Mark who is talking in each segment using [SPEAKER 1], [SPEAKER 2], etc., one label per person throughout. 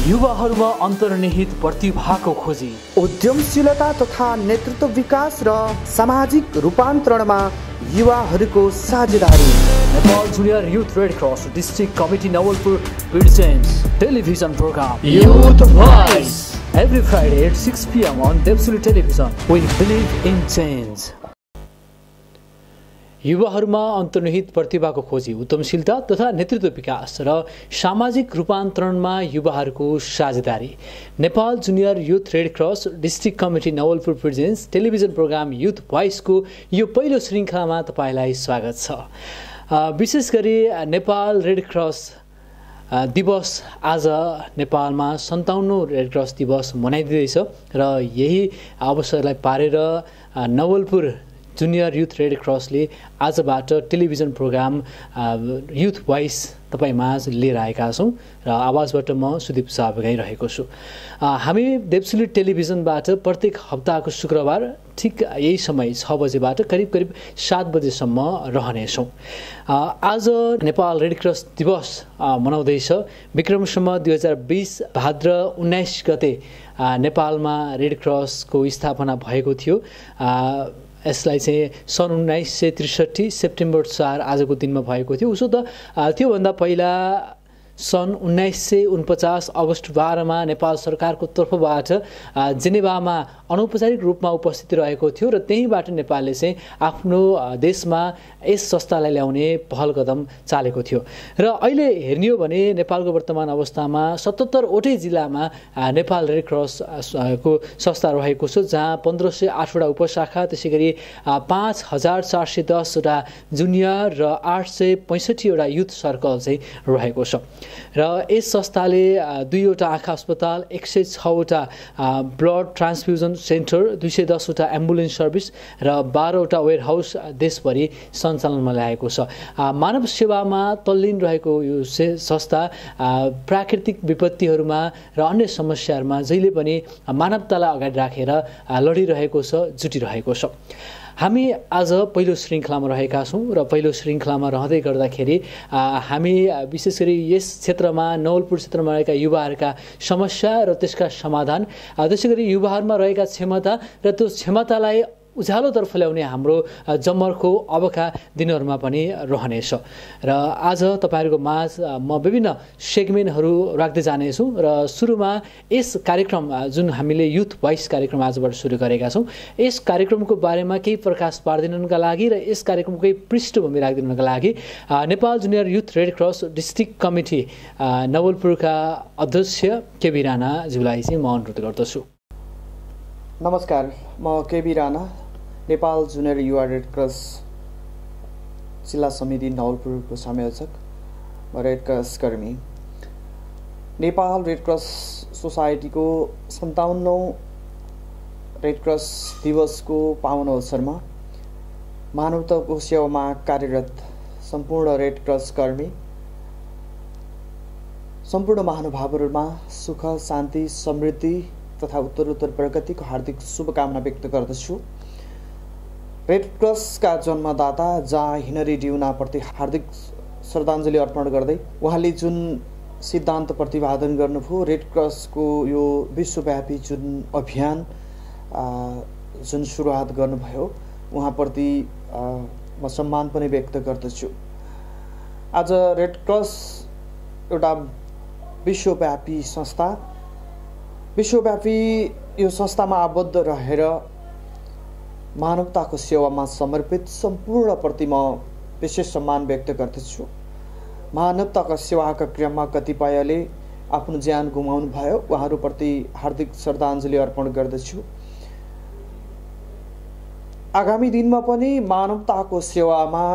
[SPEAKER 1] युवाहरूमा अन्तर्निहित प्रतिभाको खोजी,
[SPEAKER 2] उद्यमशीलता तथा नेतृत्व विकास र सामाजिक रूपान्तरणमा युवाहरूको साझेदारी।
[SPEAKER 1] Nepal junior youth red cross district committee Nawalpur presents television programme youth voice every Friday at 6 PM on Debsuli Television. We believe in change. युवाहरूमा अन्तर्निहित प्रतिभाको खोजी, उद्यमशीलता तथा नेतृत्व विकास र सामाजिक रूपान्तरणमा युवाहरूको साझेदारी। Nepal junior youth red cross district committee Nawalpur presents television programme youth भोइसको यो पहिलो श्रृङ्खलामा तपाईँलाई स्वागत छ। विशेष गरी नेपाल रेड क्रस दिवस आज नेपालमा 57औं रेड क्रस दिवस मनाइँदैछ र यही अवसरलाई पारेर नवलपुर जुनियर युथ रेड क्रसले आजबाट टेलिभिजन प्रोग्राम युथ भोइस तपाईमाझ लिएर आएका छौँ र आवाजबाट म सुदीप शाह गाइरहेको छु। हामी देवसुली टेलिभिजनबाट प्रत्येक हप्ताको शुक्रबार ठिक यही समय 6 बजेबाट करिब 7 बजेसम्म रहनेछौँ। आज नेपाल रेड क्रस दिवस मनाउँदैछ। विक्रम सम्वत 2020 भाद्र 19 गते नेपालमा रेड क्रसको स्थापना भएको थियो। यसलाई चाहिँ सन् 1963 सेप्टेम्बर 4 आजको दिनमा भएको थियो। उसो त त्योभन्दा पहिला सन् 1949 अगस्ट 12 मा नेपाल सरकारको तर्फबाट जेनेभामा अनौपचारिक रूपमा उपस्थित रहेको थियो र त्यहीँबाट नेपालले चाहिँ आफ्नो देशमा यस संस्थालाई ल्याउने पहल कदम चालेको थियो। र अहिले हेर्ने हो भने नेपालको वर्तमान अवस्थामा 77 वटै जिल्लामा नेपाल रेड क्रस को संस्था रहेको छ, जहाँ 1508 वटा उपशाखा, त्यसैगरी 5410 वटा जुनियर र 865 वटा युथ सर्कल चाहिँ रहेको छ। र यस संस्थाले 2 वटा आँखा अस्पताल, 106 वटा ब्लड ट्रान्सफ्युजन सेन्टर, 210 वटा एम्बुलेन्स सर्भिस र 12 वटा वेयरहाउस देशभरि सञ्चालनमा ल्याएको छ। मानव सेवामा तल्लीन रहेको यो संस्था प्राकृतिक विपत्तिहरूमा र अन्य समस्याहरूमा जहिले पनि मानवतालाई अगाडि राखेर लडिरहेको छ, जुटिरहेको छ। हामी आज पहिलो श्रृङ्खलामा रहेका छौँ र पहिलो श्रृङ्खलामा रहँदै गर्दाखेरि हामी विशेष गरी यस क्षेत्रमा नवलपुर क्षेत्रमा रहेका युवाहरूका समस्या र त्यसका समाधान, त्यसैगरी युवाहरूमा रहेका क्षमता र त्यो क्षमतालाई उज्यालोतर्फ ल्याउने हाम्रो जमर्को अबका दिनहरूमा पनि रहनेछ। र आज तपाईँहरूको माझ म विभिन्न सेगमेन्टहरू राख्दै जानेछु र सुरुमा यस कार्यक्रम जुन हामीले युथ भोइस कार्यक्रम आजबाट सुरु गरेका छौँ, यस कार्यक्रमको बारेमा केही प्रकाश पारिदिनका लागि र यस कार्यक्रमको केही पृष्ठभूमि राखिदिनका लागि Nepal junior youth red cross district committee नवलपुरका अध्यक्ष केबी राणाज्यूलाई चाहिँ म अनुरोध गर्दछु।
[SPEAKER 2] नमस्कार, म केबी राणा, नेपाल जुनियर युवा रेड क्रस जिल्ला समिति नवलपुरको संयोजक र रेड क्रस कर्मी। नेपाल रेड क्रस सोसाइटीको 57औं रेड क्रस दिवसको पावन अवसरमा मानवताको सेवामा कार्यरत सम्पूर्ण रेड क्रस कर्मी, सम्पूर्ण महानुभावहरूमा सुख, शान्ति, समृद्धि तथा उत्तरोत्तर प्रगतिको हार्दिक शुभकामना व्यक्त गर्दछु। रेड क्रसका जन्मदाता जहाँ हिनरी ड्युनाप्रति हार्दिक श्रद्धाञ्जली अर्पण गर्दै उहाँले जुन सिद्धान्त प्रतिपादन गर्नुभयो, रेड क्रसको यो विश्वव्यापी जुन अभियान जुन सुरुवात गर्नुभयो, उहाँप्रति म सम्मान पनि व्यक्त गर्दछु। आज रेड क्रस एउटा विश्वव्यापी संस्था, विश्वव्यापी यो संस्थामा आबद्ध रहेर मानवताको सेवामा समर्पित सम्पूर्णप्रति म विशेष सम्मान व्यक्त गर्दछु। मानवताको सेवाका क्रममा कतिपयले आफ्नो ज्यान गुमाउनु भयो, उहाँहरूप्रति हार्दिक श्रद्धाञ्जली अर्पण गर्दछु। आगामी दिनमा पनि मानवताको सेवामा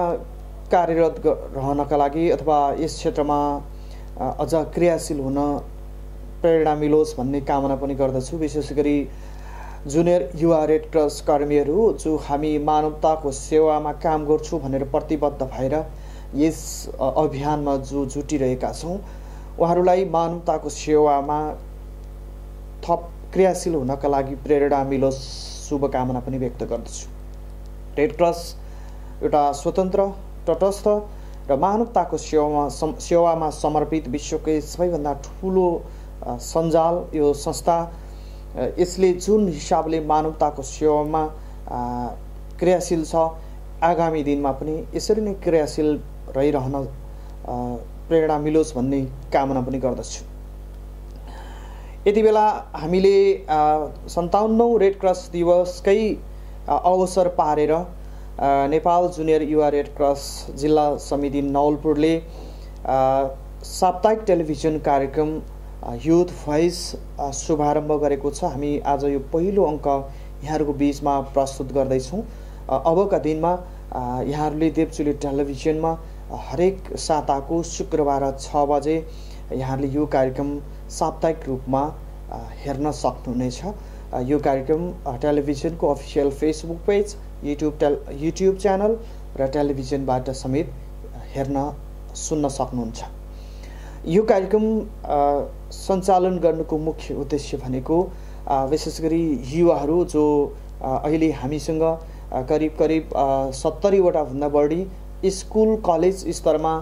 [SPEAKER 2] कार्यरत रहनका लागि अथवा यस क्षेत्रमा अझ क्रियाशील हुन प्रेरणा मिलोस् भन्ने कामना पनि गर्दछु। विशेष गरी जुनियर युवा रेड क्रस कर्मीहरू जो हामी मानवताको सेवामा काम गर्छौँ भनेर प्रतिबद्ध भएर यस अभियानमा जो जुटिरहेका छौँ, उहाँहरूलाई मानवताको सेवामा थप क्रियाशील हुनका लागि प्रेरणा मिलोस् शुभकामना पनि व्यक्त गर्दछु। रेड क्रस एउटा स्वतन्त्र, तटस्थ र मानवताको सेवामा समर्पित विश्वकै सबैभन्दा ठुलो सञ्जाल, यो संस्था यसले जुन हिसाबले मानवताको सेवामा क्रियाशील छ, आगामी दिनमा पनि यसरी नै क्रियाशील रहिरहन प्रेरणा मिलोस् भन्ने कामना पनि गर्दछु। यति बेला हामीले 57औं रेड क्रस दिवसकै अवसर पारेर नेपाल जुनियर युवा रेड क्रस जिल्ला समिति नवलपुरले साप्ताहिक टेलिभिजन कार्यक्रम युथ भोइस शुभारम्भ गरेको छ। हामी आज यो पहिलो अङ्क यहाँहरूको बीचमा प्रस्तुत गर्दैछौँ। अबका दिनमा यहाँहरूले देवचुली टेलिभिजनमा हरेक साताको शुक्रबार 6 बजे यहाँहरूले यो कार्यक्रम साप्ताहिक रूपमा हेर्न सक्नुहुनेछ। यो कार्यक्रम टेलिभिजनको official Facebook page, YouTube channel र टेलिभिजनबाट समेत हेर्न सुन्न सक्नुहुन्छ। यो कार्यक्रम सञ्चालन गर्नुको मुख्य उद्देश्य भनेको विशेष गरी युवाहरू जो अहिले हामीसँग करिब 70वटा भन्दा बढी स्कुल कलेज स्तरमा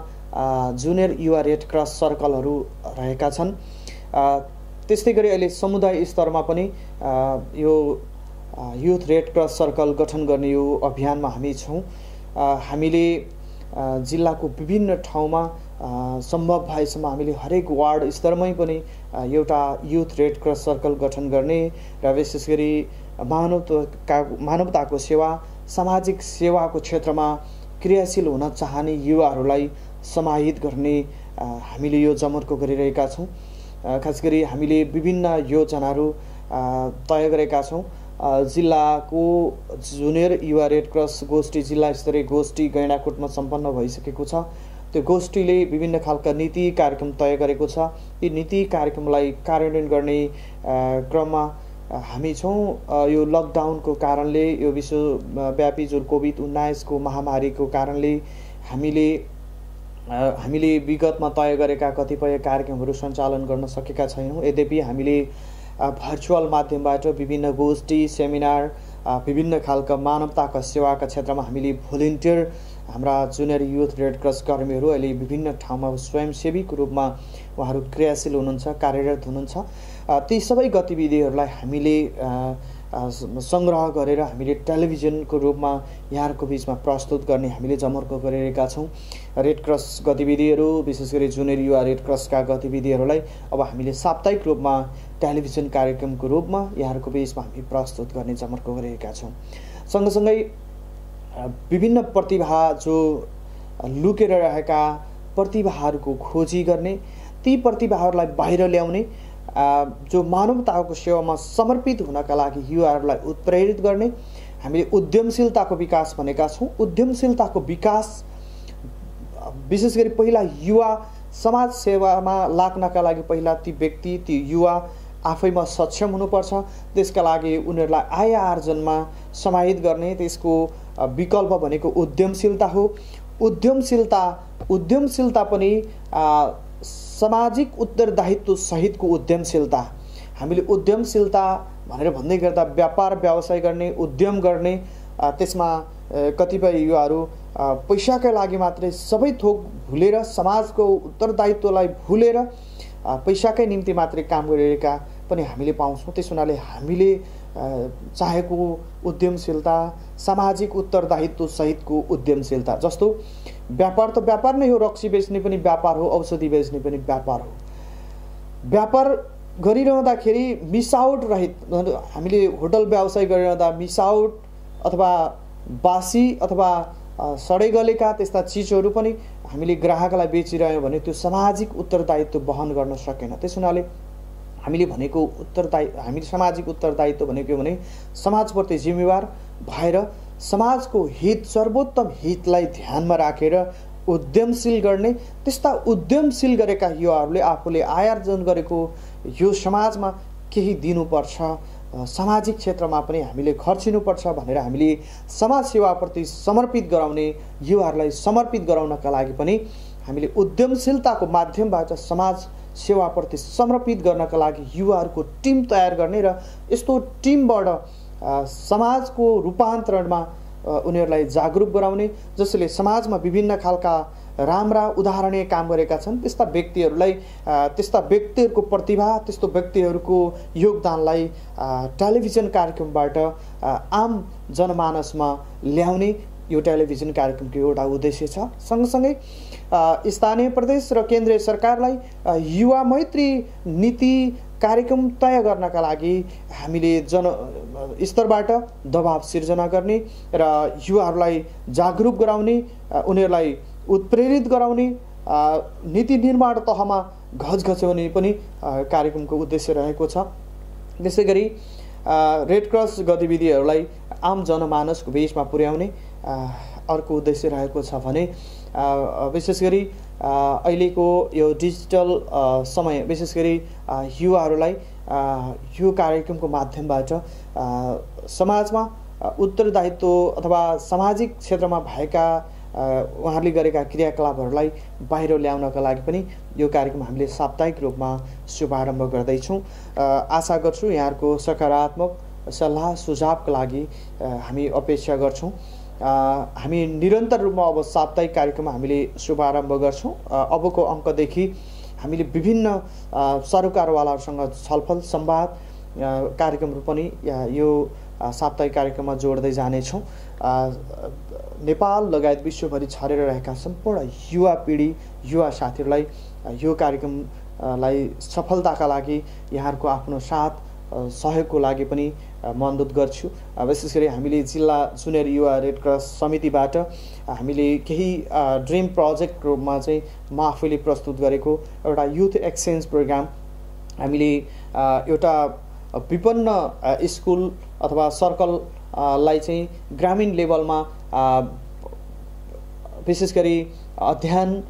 [SPEAKER 2] जुनियर युवा रेड क्रस सर्कलहरू रहेका छन्। त्यस्तै गरी अहिले समुदाय स्तरमा पनि यो युथ रेड क्रस सर्कल गठन गर्ने यो अभियानमा हामी छौँ। हामीले जिल्लाको विभिन्न ठाउँमा सम्भव भएसम्म हामीले हरेक वार्ड स्तरमै पनि एउटा युथ रेड क्रस सर्कल गठन गर्ने र विशेष गरी मानवताको सेवा, सामाजिक सेवाको क्षेत्रमा क्रियाशील हुन चाहने युवाहरूलाई समाहित गर्ने हामीले यो जमर्को गरिरहेका छौँ। खास गरी हामीले विभिन्न योजनाहरू तय गरेका छौँ। जिल्लाको जुनियर युवा रेड क्रस गोष्ठी, जिल्ला स्तरीय गोष्ठी गैंडाकोटमा सम्पन्न भइसकेको छ। त्यो गोष्ठीले विभिन्न खालका नीति कार्यक्रम तय गरेको छ। यी नीति कार्यक्रमलाई कार्यान्वयन गर्ने क्रममा हामी छौँ। यो लकडाउनको कारणले, यो विश्वव्यापी जो कोभिड-19 को महामारीको कारणले हामीले विगतमा तय गरेका कतिपय कार्यक्रमहरू सञ्चालन गर्न सकेका छैनौँ। यद्यपि हामीले भर्चुअल माध्यमबाट विभिन्न गोष्ठी, सेमिनार, विभिन्न खालका मानवताका सेवाका क्षेत्रमा हामीले भोलिन्टियर हाम्रा जुनियर युथ रेड क्रस कर्मीहरू अहिले विभिन्न ठाउँमा स्वयंसेवीको रूपमा उहाँहरू क्रियाशील हुनुहुन्छ, कार्यरत हुनुहुन्छ। ती सबै गतिविधिहरूलाई हामीले सङ्ग्रह गरेर हामीले टेलिभिजनको रूपमा यहाँहरूको बीचमा प्रस्तुत गर्ने हामीले जमर्को गरिरहेका छौँ। रेड क्रस गतिविधिहरू, विशेष गरी जुनियर युवा रेड क्रसका गतिविधिहरूलाई अब हामीले साप्ताहिक रूपमा टेलिभिजन कार्यक्रमको रूपमा यहाँहरूको बीचमा हामी प्रस्तुत गर्ने जमर्को गरिरहेका छौँ। सँगसँगै विभिन्न प्रतिभा जो लुकेर रहेका प्रतिभाहरूको खोजी गर्ने, ती प्रतिभाहरूलाई बाहिर ल्याउने, जो मानवताको सेवामा समर्पित हुनका लागि युवाहरूलाई उत्प्रेरित गर्ने हामीले उद्यमशीलताको विकास भनेका छौँ। उद्यमशीलताको विकास विशेष गरी पहिला युवा समाज सेवामा लाग्नका लागि पहिला ती व्यक्ति, ती युवा आफैमा सक्षम हुनुपर्छ। त्यसका लागि उनीहरूलाई आय आर्जनमा समाहित गर्ने त्यसको विकल्प भनेको उद्यमशीलता हो। उद्यमशीलता पनि सामाजिक उत्तरदायित्व सहितको उद्यमशीलता। हामीले उद्यमशीलता भनेर भन्दै गर्दा व्यापार व्यवसाय गर्ने, उद्यम गर्ने, त्यसमा कतिपय युवाहरू पैसाकै लागि मात्रै सबै थोक भुलेर, समाजको उत्तरदायित्वलाई भुलेर पैसाकै निम्ति मात्रै काम गरिरहेका पनि हामीले पाउँछौँ। त्यस हुनाले हामीले चाहेको उद्यमशीलता, सामाजिक उत्तरदायित्व सहितको उद्यमशीलता। जस्तो व्यापार त व्यापार नै हो, रक्सी बेच्ने पनि व्यापार हो, औषधि बेच्ने पनि व्यापार हो। व्यापार गरिरहँदाखेरि मिसावट रहित, हामीले होटल व्यवसाय गरिरहँदा मिसावट अथवा बासी अथवा सडै गलेका त्यस्ता चिजहरू पनि हामीले ग्राहकलाई बेचिरह्यौँ भने त्यो सामाजिक उत्तरदायित्व वहन गर्न सकेन। त्यस हुनाले हामीले भनेको हामी सामाजिक उत्तरदायित्व भनेको भने समाजप्रति जिम्मेवार भएर समाजको हित, सर्वोत्तम हितलाई ध्यानमा राखेर उद्यमशील गर्ने। त्यस्ता उद्यमशील गरेका युवाहरूले आफूले आर्जन गरेको यो समाजमा केही दिनुपर्छ, सामाजिक क्षेत्रमा पनि हामीले खर्चिनुपर्छ भनेर हामीले समाज सेवाप्रति समर्पित गराउने, युवाहरूलाई समर्पित गराउनका लागि पनि हामीले उद्यमशीलताको माध्यमबाट समाज सेवाप्रति समर्पित गर्नका लागि युवाहरूको टिम तयार गर्ने र यस्तो टिमबाट समाजको रूपान्तरणमा उनीहरूलाई जागरुक गराउने, जसले समाजमा विभिन्न खालका राम्रा उदाहरणीय काम गरेका छन् त्यस्ता व्यक्तिहरूलाई त्यस्ता व्यक्तिहरूको प्रतिभा त्यस्तो व्यक्तिहरूको योगदानलाई टेलिभिजन कार्यक्रमबाट आम जनमानसमा ल्याउने यो टेलिभिजन कार्यक्रमको एउटा उद्देश्य छ। सँगसँगै स्थानीय प्रदेश र केन्द्रीय सरकारलाई युवा मैत्री नीति कार्यक्रम तय गर्नका लागि हामीले जन स्तरबाट दबाव सिर्जना गर्ने र युवाहरूलाई जागरुक गराउने उनीहरूलाई उत्प्रेरित गराउने नीति निर्माण तहमा घचघच्याउने पनि कार्यक्रमको उद्देश्य रहेको छ। त्यसै गरी रेड क्रस गतिविधिहरूलाई आम जनमानसको बीचमा पुर्याउने अर्को उद्देश्य रहेको छ भने विशेष गरी अहिलेको यो डिजिटल समय विशेष गरी युवाहरूलाई यो कार्यक्रमको माध्यमबाट समाजमा उत्तरदायित्व अथवा सामाजिक क्षेत्रमा भएका उहाँहरूले गरेका क्रियाकलापहरूलाई बाहिर ल्याउनका लागि पनि यो कार्यक्रम हामीले साप्ताहिक रूपमा शुभारम्भ गर्दैछौँ। आशा गर्छु यहाँहरूको सकारात्मक सल्लाह सुझावका लागि हामी अपेक्षा गर्छौँ। हामी निरन्तर रूपमा अब साप्ताहिक कार्यक्रम हामीले शुभारम्भ गर्छौँ। अबको अङ्कदेखि हामीले विभिन्न सरकारवालाहरूसँग छलफल संवाद कार्यक्रमहरू पनि यो साप्ताहिक कार्यक्रममा जोड्दै जानेछौँ। नेपाल लगायत विश्वभरि छरेर रहेका सम्पूर्ण युवा पिँढी युवा साथीहरूलाई यो कार्यक्रमलाई सफलताका लागि यहाँहरूको आफ्नो साथ सहयोगको लागि पनि म अनुरोध गर्छु। विशेष गरी हामीले जिल्ला जुनियर युवा रेड क्रस समितिबाट हामीले केही ड्रिम प्रोजेक्ट रूपमा चाहिँ म आफैले प्रस्तुत गरेको एउटा युथ एक्सचेन्ज प्रोग्राम हामीले एउटा विपन्न स्कुल अथवा सर्कललाई चाहिँ ग्रामीण लेभलमा विशेष गरी अध्ययन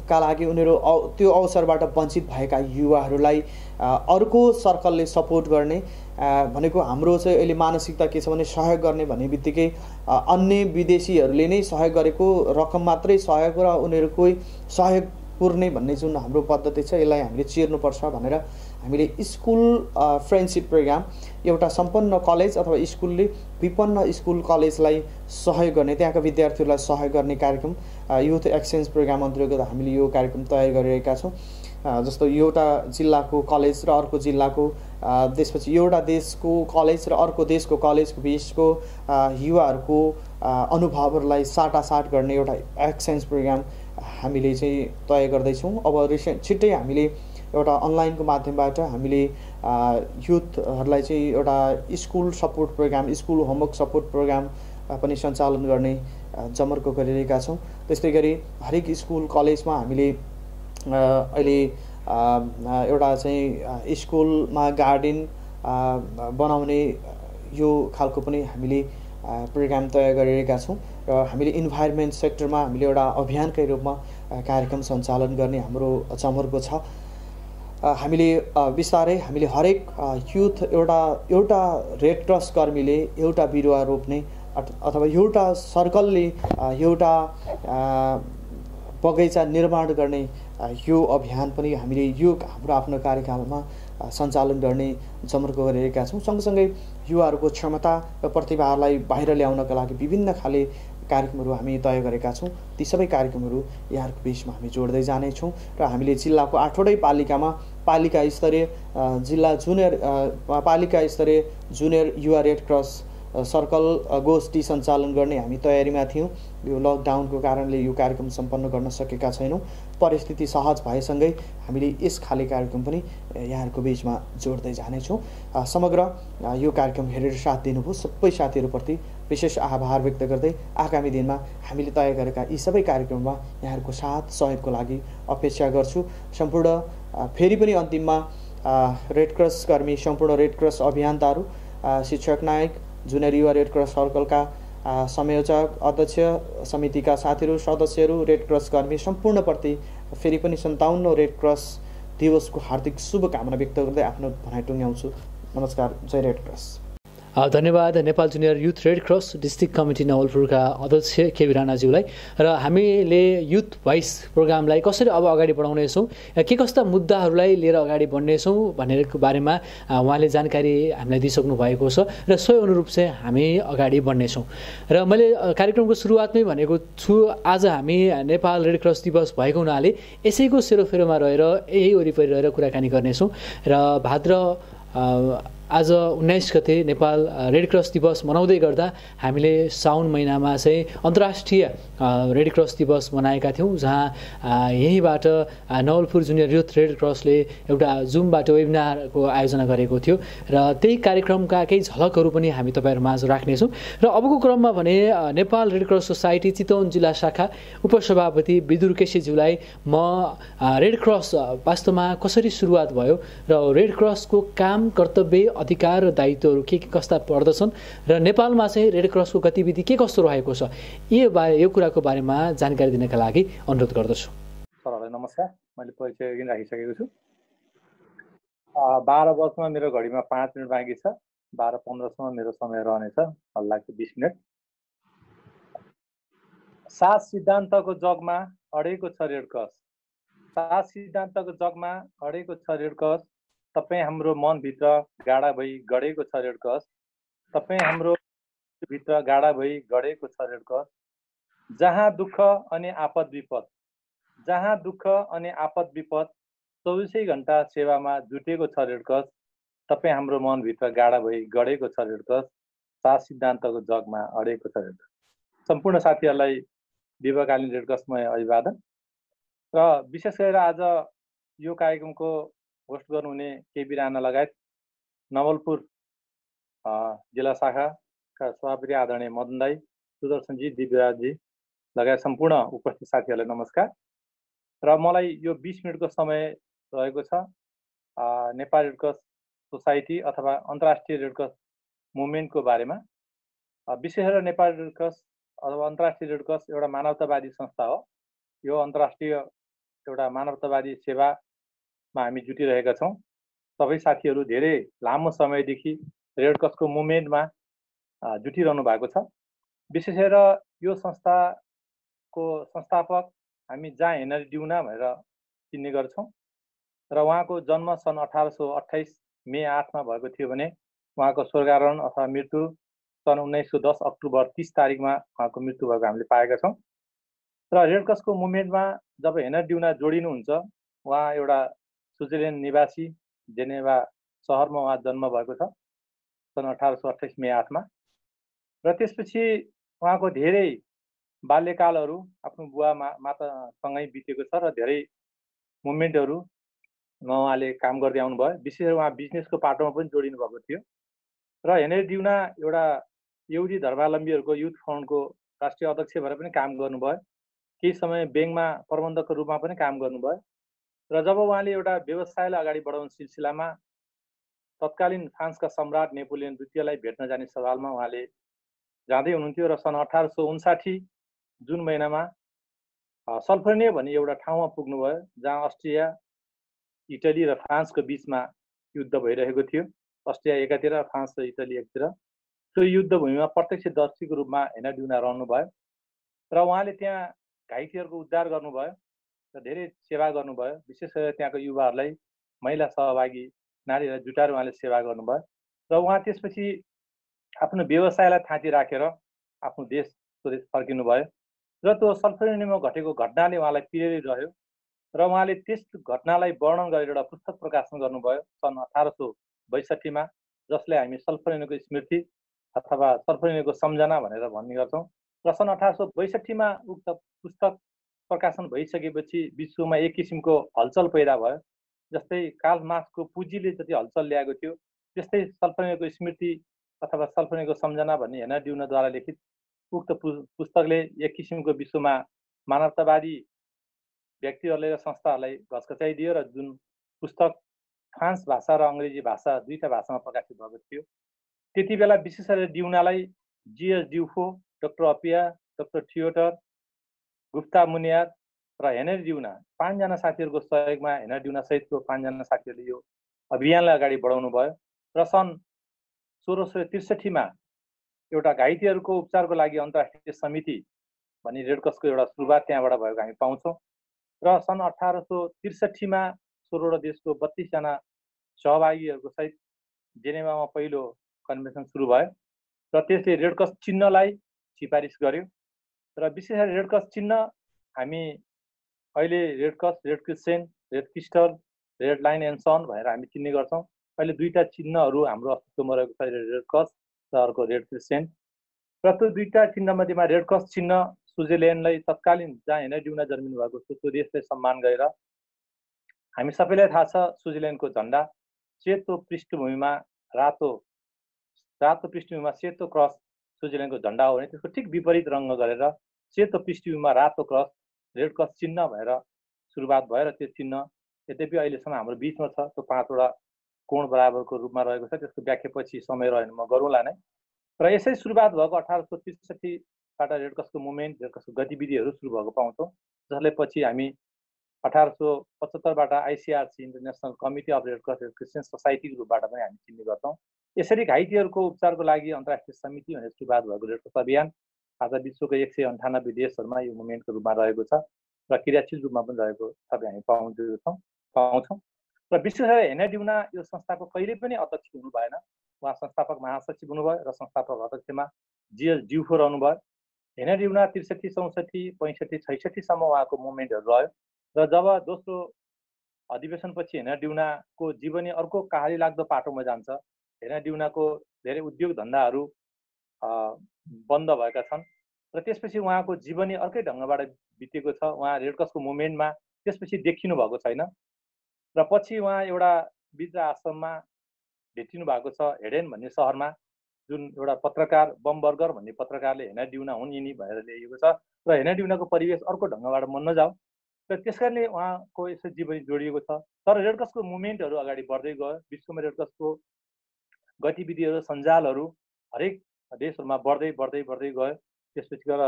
[SPEAKER 2] का लागि उनीहरू त्यो अवसरबाट वञ्चित भएका युवाहरूलाई अर्को सर्कलले सपोर्ट गर्ने भनेको हाम्रो चाहिँ अहिले मानसिकता के छ भने सहयोग गर्ने भन्ने बित्तिकै अन्य विदेशीहरूले नै सहयोग गरेको रकम मात्रै सहयोग र उनीहरूकै सहयोग पुर्ने भन्ने जुन हाम्रो पद्धति छ यसलाई हामीले चिर्नुपर्छ भनेर हामीले स्कुल फ्रेन्डसिप प्रोग्राम एउटा सम्पन्न कलेज अथवा स्कुलले विपन्न स्कुल कलेजलाई सहयोग गर्ने त्यहाँका विद्यार्थीहरूलाई सहयोग गर्ने कार्यक्रम युथ एक्सचेन्ज प्रोग्राम अन्तर्गत हामीले यो कार्यक्रम तयार गरिरहेका छौँ। जस्तो एउटा जिल्लाको कलेज र अर्को जिल्लाको त्यसपछि एउटा देशको कलेज र अर्को देशको कलेजको बिचको युवाहरूको अनुभवहरूलाई साटासाट गर्ने एउटा एक्सचेन्ज प्रोग्राम हामीले चाहिँ तय गर्दैछौँ। अब छिट्टै हामीले एउटा अनलाइनको माध्यमबाट हामीले युथहरूलाई चाहिँ एउटा school support program school homework support program पनि सञ्चालन गर्ने जमर्को गरिरहेका छौँ। त्यस्तै गरी हरेक स्कुल कलेजमा हामीले अहिले एउटा चाहिँ स्कुलमा गार्डन बनाउने यो खालको पनि हामीले प्रोग्राम तयार गरिरहेका छौँ र हामीले इन्भाइरोमेन्ट सेक्टरमा हामीले एउटा अभियानकै रूपमा कार्यक्रम सञ्चालन गर्ने हाम्रो जमर्को छ। हामीले बिस्तारै हामीले हरेक युथ एउटा रेड क्रस कर्मीले एउटा बिरुवा रोप्ने अथवा एउटा सर्कलले एउटा बगैँचा निर्माण गर्ने यो अभियान पनि हामीले यो हाम्रो आफ्नो कार्यकालमा सञ्चालन गर्ने जमर्को गरिरहेका छौँ। सँगसँगै युवाहरूको क्षमता र प्रतिभालाई बाहिर ल्याउनका लागि विभिन्न खाले कार्यक्रमहरू हामी तय गरेका छौँ। ती सबै कार्यक्रमहरू यहाँहरूको बिचमा हामी जोड्दै जानेछौँ र हामीले जिल्लाको 8वटै पालिकामा पालिका स्तरीय जिल्ला जुनियर पालिका स्तरीय जुनियर युवा रेड क्रस सर्कल गोष्ठी सञ्चालन गर्ने हामी तयारीमा थियौँ। यो लकडाउनको कारणले यो कार्यक्रम सम्पन्न गर्न सकेका छैनौँ। परिस्थिति सहज भएसँगै हामीले यस खाले कार्यक्रम पनि यहाँहरूको बिचमा जोड्दै जानेछौँ। समग्र यो कार्यक्रम हेरेर साथ दिनुभयो सबै साथीहरूप्रति विशेष आभार व्यक्त गर्दै आगामी दिनमा हामीले तय गरेका यी सबै कार्यक्रममा यहाँहरूको साथ सहयोगको लागि अपेक्षा गर्छु। सम्पूर्ण फेरि पनि अन्तिममा रेड क्रस कर्मी सम्पूर्ण रेड क्रस अभियन्ताहरू शिक्षक नायक जुनियर युवा रेड क्रस सर्कलका संयोजक अध्यक्ष समितिका साथीहरू सदस्यहरू रेड क्रस कर्मी सम्पूर्णप्रति फेरि पनि 57औं रेड क्रस दिवसको हार्दिक शुभकामना व्यक्त गर्दै आफ्नो भनाइ टुङ्ग्याउँछु। नमस्कार। जय रेड क्रस।
[SPEAKER 1] धन्यवाद Nepal junior youth red cross district committee नवलपुरका अध्यक्ष केबी राणाज्यूलाई। र हामीले युथ भोइस प्रोग्रामलाई कसरी अब अगाडि बढाउनेछौँ, के कस्ता मुद्दाहरूलाई लिएर अगाडि बढ्नेछौँ भन्नेको बारेमा उहाँले जानकारी हामीलाई दिइसक्नु भएको छ र सोही अनुरूप चाहिँ हामी अगाडि बढ्नेछौँ। र मैले कार्यक्रमको सुरुवातमै भनेको छु, आज हामी नेपाल रेड क्रस दिवस भएको हुनाले यसैको सेरोफेरोमा रहेर यही वरिपरि रहेर कुराकानी गर्नेछौँ। र भाद्र आज 19 गते नेपाल रेड क्रस दिवस मनाउँदै गर्दा हामीले साउन महिनामा चाहिँ अन्तर्राष्ट्रिय रेड क्रस दिवस मनाएका थियौँ, जहाँ यहीँबाट नवलपुर जुनियर युथ रेड क्रसले एउटा जुमबाट वेबिनारको आयोजना गरेको थियो र त्यही कार्यक्रमका केही झलकहरू पनि हामी तपाईँहरूमाझ राख्नेछौँ। र अबको क्रममा भने Nepal red cross society Chitwan जिल्ला शाखा उपसभापति विदुर केसीज्यूलाई म रेड क्रस वास्तवमा कसरी सुरुवात भयो र रेड क्रसको काम, कर्तव्य, अधिकार र दायित्वहरू के कस्ता पर्दछन् र नेपालमा चाहिँ रेड क्रसको गतिविधि के कस्तो रहेको छ, यो कुराको बारेमा जानकारी दिनका लागि अनुरोध गर्दछु।
[SPEAKER 3] सरहरूलाई नमस्कार। मैले परिचय अघि राखिसकेको छु। 12 वर्षमा मेरो घडीमा 5 मिनट बाँकी छ। 12:15सम्म मेरो समय रहनेछ, हल्लाको 20 मिनट। 7 सिद्धान्तको जगमा अडेको छ रेड क्रस। 7 सिद्धान्तको जगमा अडेको छ रेड क्रस। तपाईँ हाम्रो मनभित्र गाडा भई गडेको छ रेड क्रस। तपाईँ हाम्रो भित्र गाडा भई गडेको छ रेड क्रस। जहाँ दुःख अनि आपद विपद, जहाँ दुःख अनि आपद विपद 24 घण्टा सेवामा जुटेको छ रेड क्रस। तपाईँ हाम्रो मनभित्र गाडा भई गडेको छ रेड क्रस। 7 सिद्धान्तको जगमा अडेको छ रेड क्रस। सम्पूर्ण साथीहरूलाई दिवाकालीन रेड क्रसमय अभिवादन। र विशेष गरेर आज यो कार्यक्रमको होस्ट गर्नुहुने केबी राणा लगायत नवलपुर जिल्ला शाखाका सभापति आदरणीय मदन दाई, सुदर्शनजी, दिव्यराजजी लगायत सम्पूर्ण उपस्थित साथीहरूलाई नमस्कार। र मलाई यो 20 मिनटको समय रहेको छ नेपाल रेड क्रस सोसाइटी अथवा अन्तर्राष्ट्रिय रेड क्रस मुभमेन्टको बारेमा। विशेष गरेर नेपाल रेड क्रस अथवा अन्तर्राष्ट्रिय रेड क्रस एउटा मानवतावादी संस्था हो। यो अन्तर्राष्ट्रिय एउटा मानवतावादी सेवामा हामी जुटिरहेका छौँ। सबै साथीहरू धेरै लामो समयदेखि रेड क्रसको मुभमेन्टमा जुटिरहनु भएको छ। विशेष गरेर यो संस्थाको संस्थापक हामी जहाँ हेनरी ड्युना भनेर चिन्ने गर्छौँ र उहाँको जन्म सन् 1828 मे 8मा भएको थियो भने उहाँको स्वर्गारोहण अथवा मृत्यु सन् 1910 अक्टोबर 30 तारिकमा उहाँको मृत्यु भएको हामीले पाएका छौँ। र रेड क्रसको मुभमेन्टमा जब हेनरी ड्युना जोडिनुहुन्छ, उहाँ एउटा स्विजरल्यान्ड निवासी, जेनेभा सहरमा उहाँ जन्म भएको छ सन् 1828 मे 8मा। र त्यसपछि उहाँको धेरै बाल्यकालहरू आफ्नो बुवा मातासँगै बितेको छ र धेरै मुभमेन्टहरूमा उहाँले काम गर्दै आउनुभयो। विशेष गरी उहाँ बिजनेसको पाटोमा पनि जोडिनु भएको थियो। र हेनरी ड्युना एउटा यहुदी धर्मावलम्बीहरूको युथ फन्डको राष्ट्रिय अध्यक्ष भएर पनि काम गर्नुभयो। केही समय ब्याङ्कमा प्रबन्धकको रूपमा पनि काम गर्नुभयो। र जब उहाँले एउटा व्यवसायलाई अगाडि बढाउने सिलसिलामा तत्कालीन फ्रान्सका सम्राट नेपोलियन द्वितीयलाई भेट्न जाने सवालमा उहाँले जाँदै हुनुहुन्थ्यो र सन् 1859 जुन महिनामा सल्फर्निया भन्ने एउटा ठाउँमा पुग्नुभयो, जहाँ अस्ट्रिया, इटली र फ्रान्सको बिचमा युद्ध भइरहेको थियो। अस्ट्रिया एकातिर, फ्रान्स र इटली एकतिर। त्यो युद्धभूमिमा प्रत्यक्षदर्शीको रूपमा हेनरी ड्युना रहनुभयो र उहाँले त्यहाँ घाइतेहरूको उद्धार गर्नुभयो र धेरै सेवा गर्नुभयो। विशेष गरेर त्यहाँको युवाहरूलाई, महिला सहभागी नारीहरूलाई जुटाएर उहाँले सेवा गर्नुभयो। र उहाँ त्यसपछि आफ्नो व्यवसायलाई थाँती राखेर आफ्नो स्वदेश फर्किनुभयो र त्यो सल्फर्नियामा घटेको घटनाले उहाँलाई पिरेरिरह्यो र उहाँले त्यस घटनालाई वर्णन गरेर एउटा पुस्तक प्रकाशन गर्नुभयो सन् 1862मा, जसलाई हामी सल्फर्नियाको स्मृति अथवा सल्फर्नियाको सम्झना भनेर भन्ने गर्छौँ। र सन् 1862मा उक्त पुस्तक प्रकाशन भइसकेपछि विश्वमा एक किसिमको हलचल पैदा भयो। जस्तै कार्ल मार्क्सको पुँजीले जति हलचल ल्याएको थियो, त्यस्तै सल्फर्नियाको स्मृति अथवा सल्फर्नियाको सम्झना भन्ने हेनरी ड्युनाद्वारा लिखित उक्त पुस्तकले एक किसिमको विश्वमा मानवतावादी व्यक्तिहरूले र संस्थाहरूलाई घचघचाइदियो र जुन पुस्तक फ्रान्स भाषा र अङ्ग्रेजी भाषा दुईटा भाषामा प्रकाशित भएको थियो। त्यति बेला विशेष गरेर ड्युनालाई जीएस Dufour, doctor Appia, doctor Theodore, Gustave Moynier र हेनरी ड्युना 5 जना साथीहरूको सहयोगमा हेनरी ड्युना सहितको 5 जना साथीहरूले यो अभियानलाई अगाडि बढाउनु भयो र सन् 1663 मा एउटा घाइतेहरूको उपचारको लागि अन्तर्राष्ट्रिय समिति भन्ने रेड क्रसको एउटा सुरुवात त्यहाँबाट भएको हामी पाउँछौँ र सन् 1863 मा 16 देशको 32 जना सहभागीहरूको सहित जेनेभामा पहिलो कन्भेन्सन सुरु भयो र त्यसले रेड क्रस चिन्हलाई सिफारिस गर्यो र विशेष गरी रेड क्रस चिन्ह हामी अहिले red cross, red crescent, red crystal, red line and सन भनेर हामी चिन्ने गर्छौँ। अहिले दुईटा चिन्हहरू हाम्रो अस्तित्वमा रहेको छ, रेड क्रस र अर्को रेड क्रिसेन्ट र त्यो दुईटा चिन्ह मध्येमा रेड क्रस चिन्ह स्विजरल्यान्डलाई तत्कालीन जहाँ हेनरी ड्युना जन्मिनु भएको छ त्यो देशलाई सम्मान गरेर हामी सबैलाई थाहा छ स्विजरल्यान्डको झन्डा सेतो पृष्ठभूमिमा रातो पृष्ठभूमिमा सेतो क्रस स्विजरल्यान्डको झन्डा हो भने त्यसको ठिक विपरीत रङ्ग गरेर सेतो पृष्ठभूमिमा रातो क्रस रेड क्रस चिन्ह भएर सुरुवात भयो र त्यो चिन्ह यद्यपि अहिलेसम्म हाम्रो बिचमा छ, त्यो 5वटा कोण बराबरको रूपमा रहेको छ। त्यसको व्याख्या पछि समय रह्यो भने म गरौँला नै। र यसै सुरुवात भएको 1863बाट रेड क्रसको मुभमेन्ट, रेड क्रसको गतिविधिहरू सुरु भएको पाउँछौँ, जसले पछि हामी 1875बाट ICRC international committee of red cross red Christian सोसाइटीको रूपबाट पनि हामी चिन्ने गर्छौँ। यसरी घाइतेहरूको उपचारको लागि अन्तर्राष्ट्रिय समिति भनेर सुरुवात भएको रेड क्रस अभियान आज विश्वको 198 देशहरूमा यो मुभमेन्टको रूपमा रहेको छ र क्रियाशील रूपमा पनि रहेको सबै हामी पाउँछौँ। र विशेष गरी हेनरी ड्युना यो संस्थाको कहिले पनि अध्यक्ष हुनु भएन। उहाँ संस्थापक महासचिव हुनुभयो र संस्थापक अध्यक्षमा जीएस ड्युफो रहनुभयो। हेनरी ड्युना 63, 64, 65, 66सम्म उहाँको मुभमेन्टहरू रह्यो र जब दोस्रो अधिवेशनपछि हेनरी ड्युनाको जीवनी अर्को कहाली लाग्दो पाटोमा जान्छ। हेनरी ड्युनाको धेरै उद्योग धन्दाहरू बन्द भएका छन् र त्यसपछि उहाँको जीवनी अर्कै ढङ्गबाट बितेको छ। उहाँ रेड क्रसको मुभमेन्टमा त्यसपछि देखिनु भएको छैन र पछि उहाँ एउटा वृद्ध आश्रममा भेटिनु भएको छ हेडेन भन्ने सहरमा, जुन एउटा पत्रकार बमबर्गर भन्ने पत्रकारले हेनरी ड्युना हुन् यिनी भनेर ल्याइएको छ र हेनरी ड्युनाको परिवेश अर्को ढङ्गबाट मन नजाऊ र त्यस कारणले उहाँको यसो जीवनी जोडिएको छ। तर रेड क्रसको मुभमेन्टहरू अगाडि बढ्दै गयो। विश्वमा रेड क्रसको गतिविधिहरू, सञ्जालहरू हरेक देशहरूमा बढ्दै गयो। त्यसपछि गएर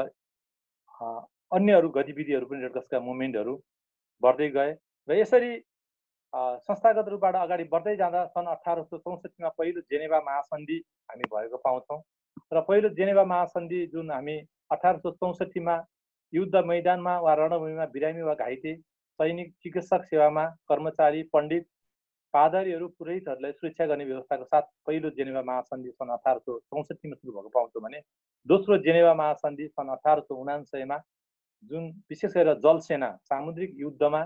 [SPEAKER 3] अन्यहरू गतिविधिहरू पनि रेड क्रसका मुभमेन्टहरू बढ्दै गए र यसरी संस्थागत रूपबाट अगाडि बढ्दै जाँदा सन् 1864मा पहिलो जेनेभा महासन्धि हामी भएको पाउँछौँ र पहिलो जेनेभा महासन्धि जुन हामी 1864मा युद्ध मैदानमा वा रणभूमिमा बिरामी वा घाइते सैनिक, चिकित्सक सेवामा कर्मचारी, पण्डित, पादरीहरू, पुरोहितहरूलाई सुरक्षा गर्ने व्यवस्थाको साथ पहिलो जेनेभा महासन्धि सन् 1864मा सुरु भएको पाउँछौँ भने दोस्रो जेनेभा महासन्धि सन् 1879मा जुन विशेष गरेर जलसेना सामुद्रिक युद्धमा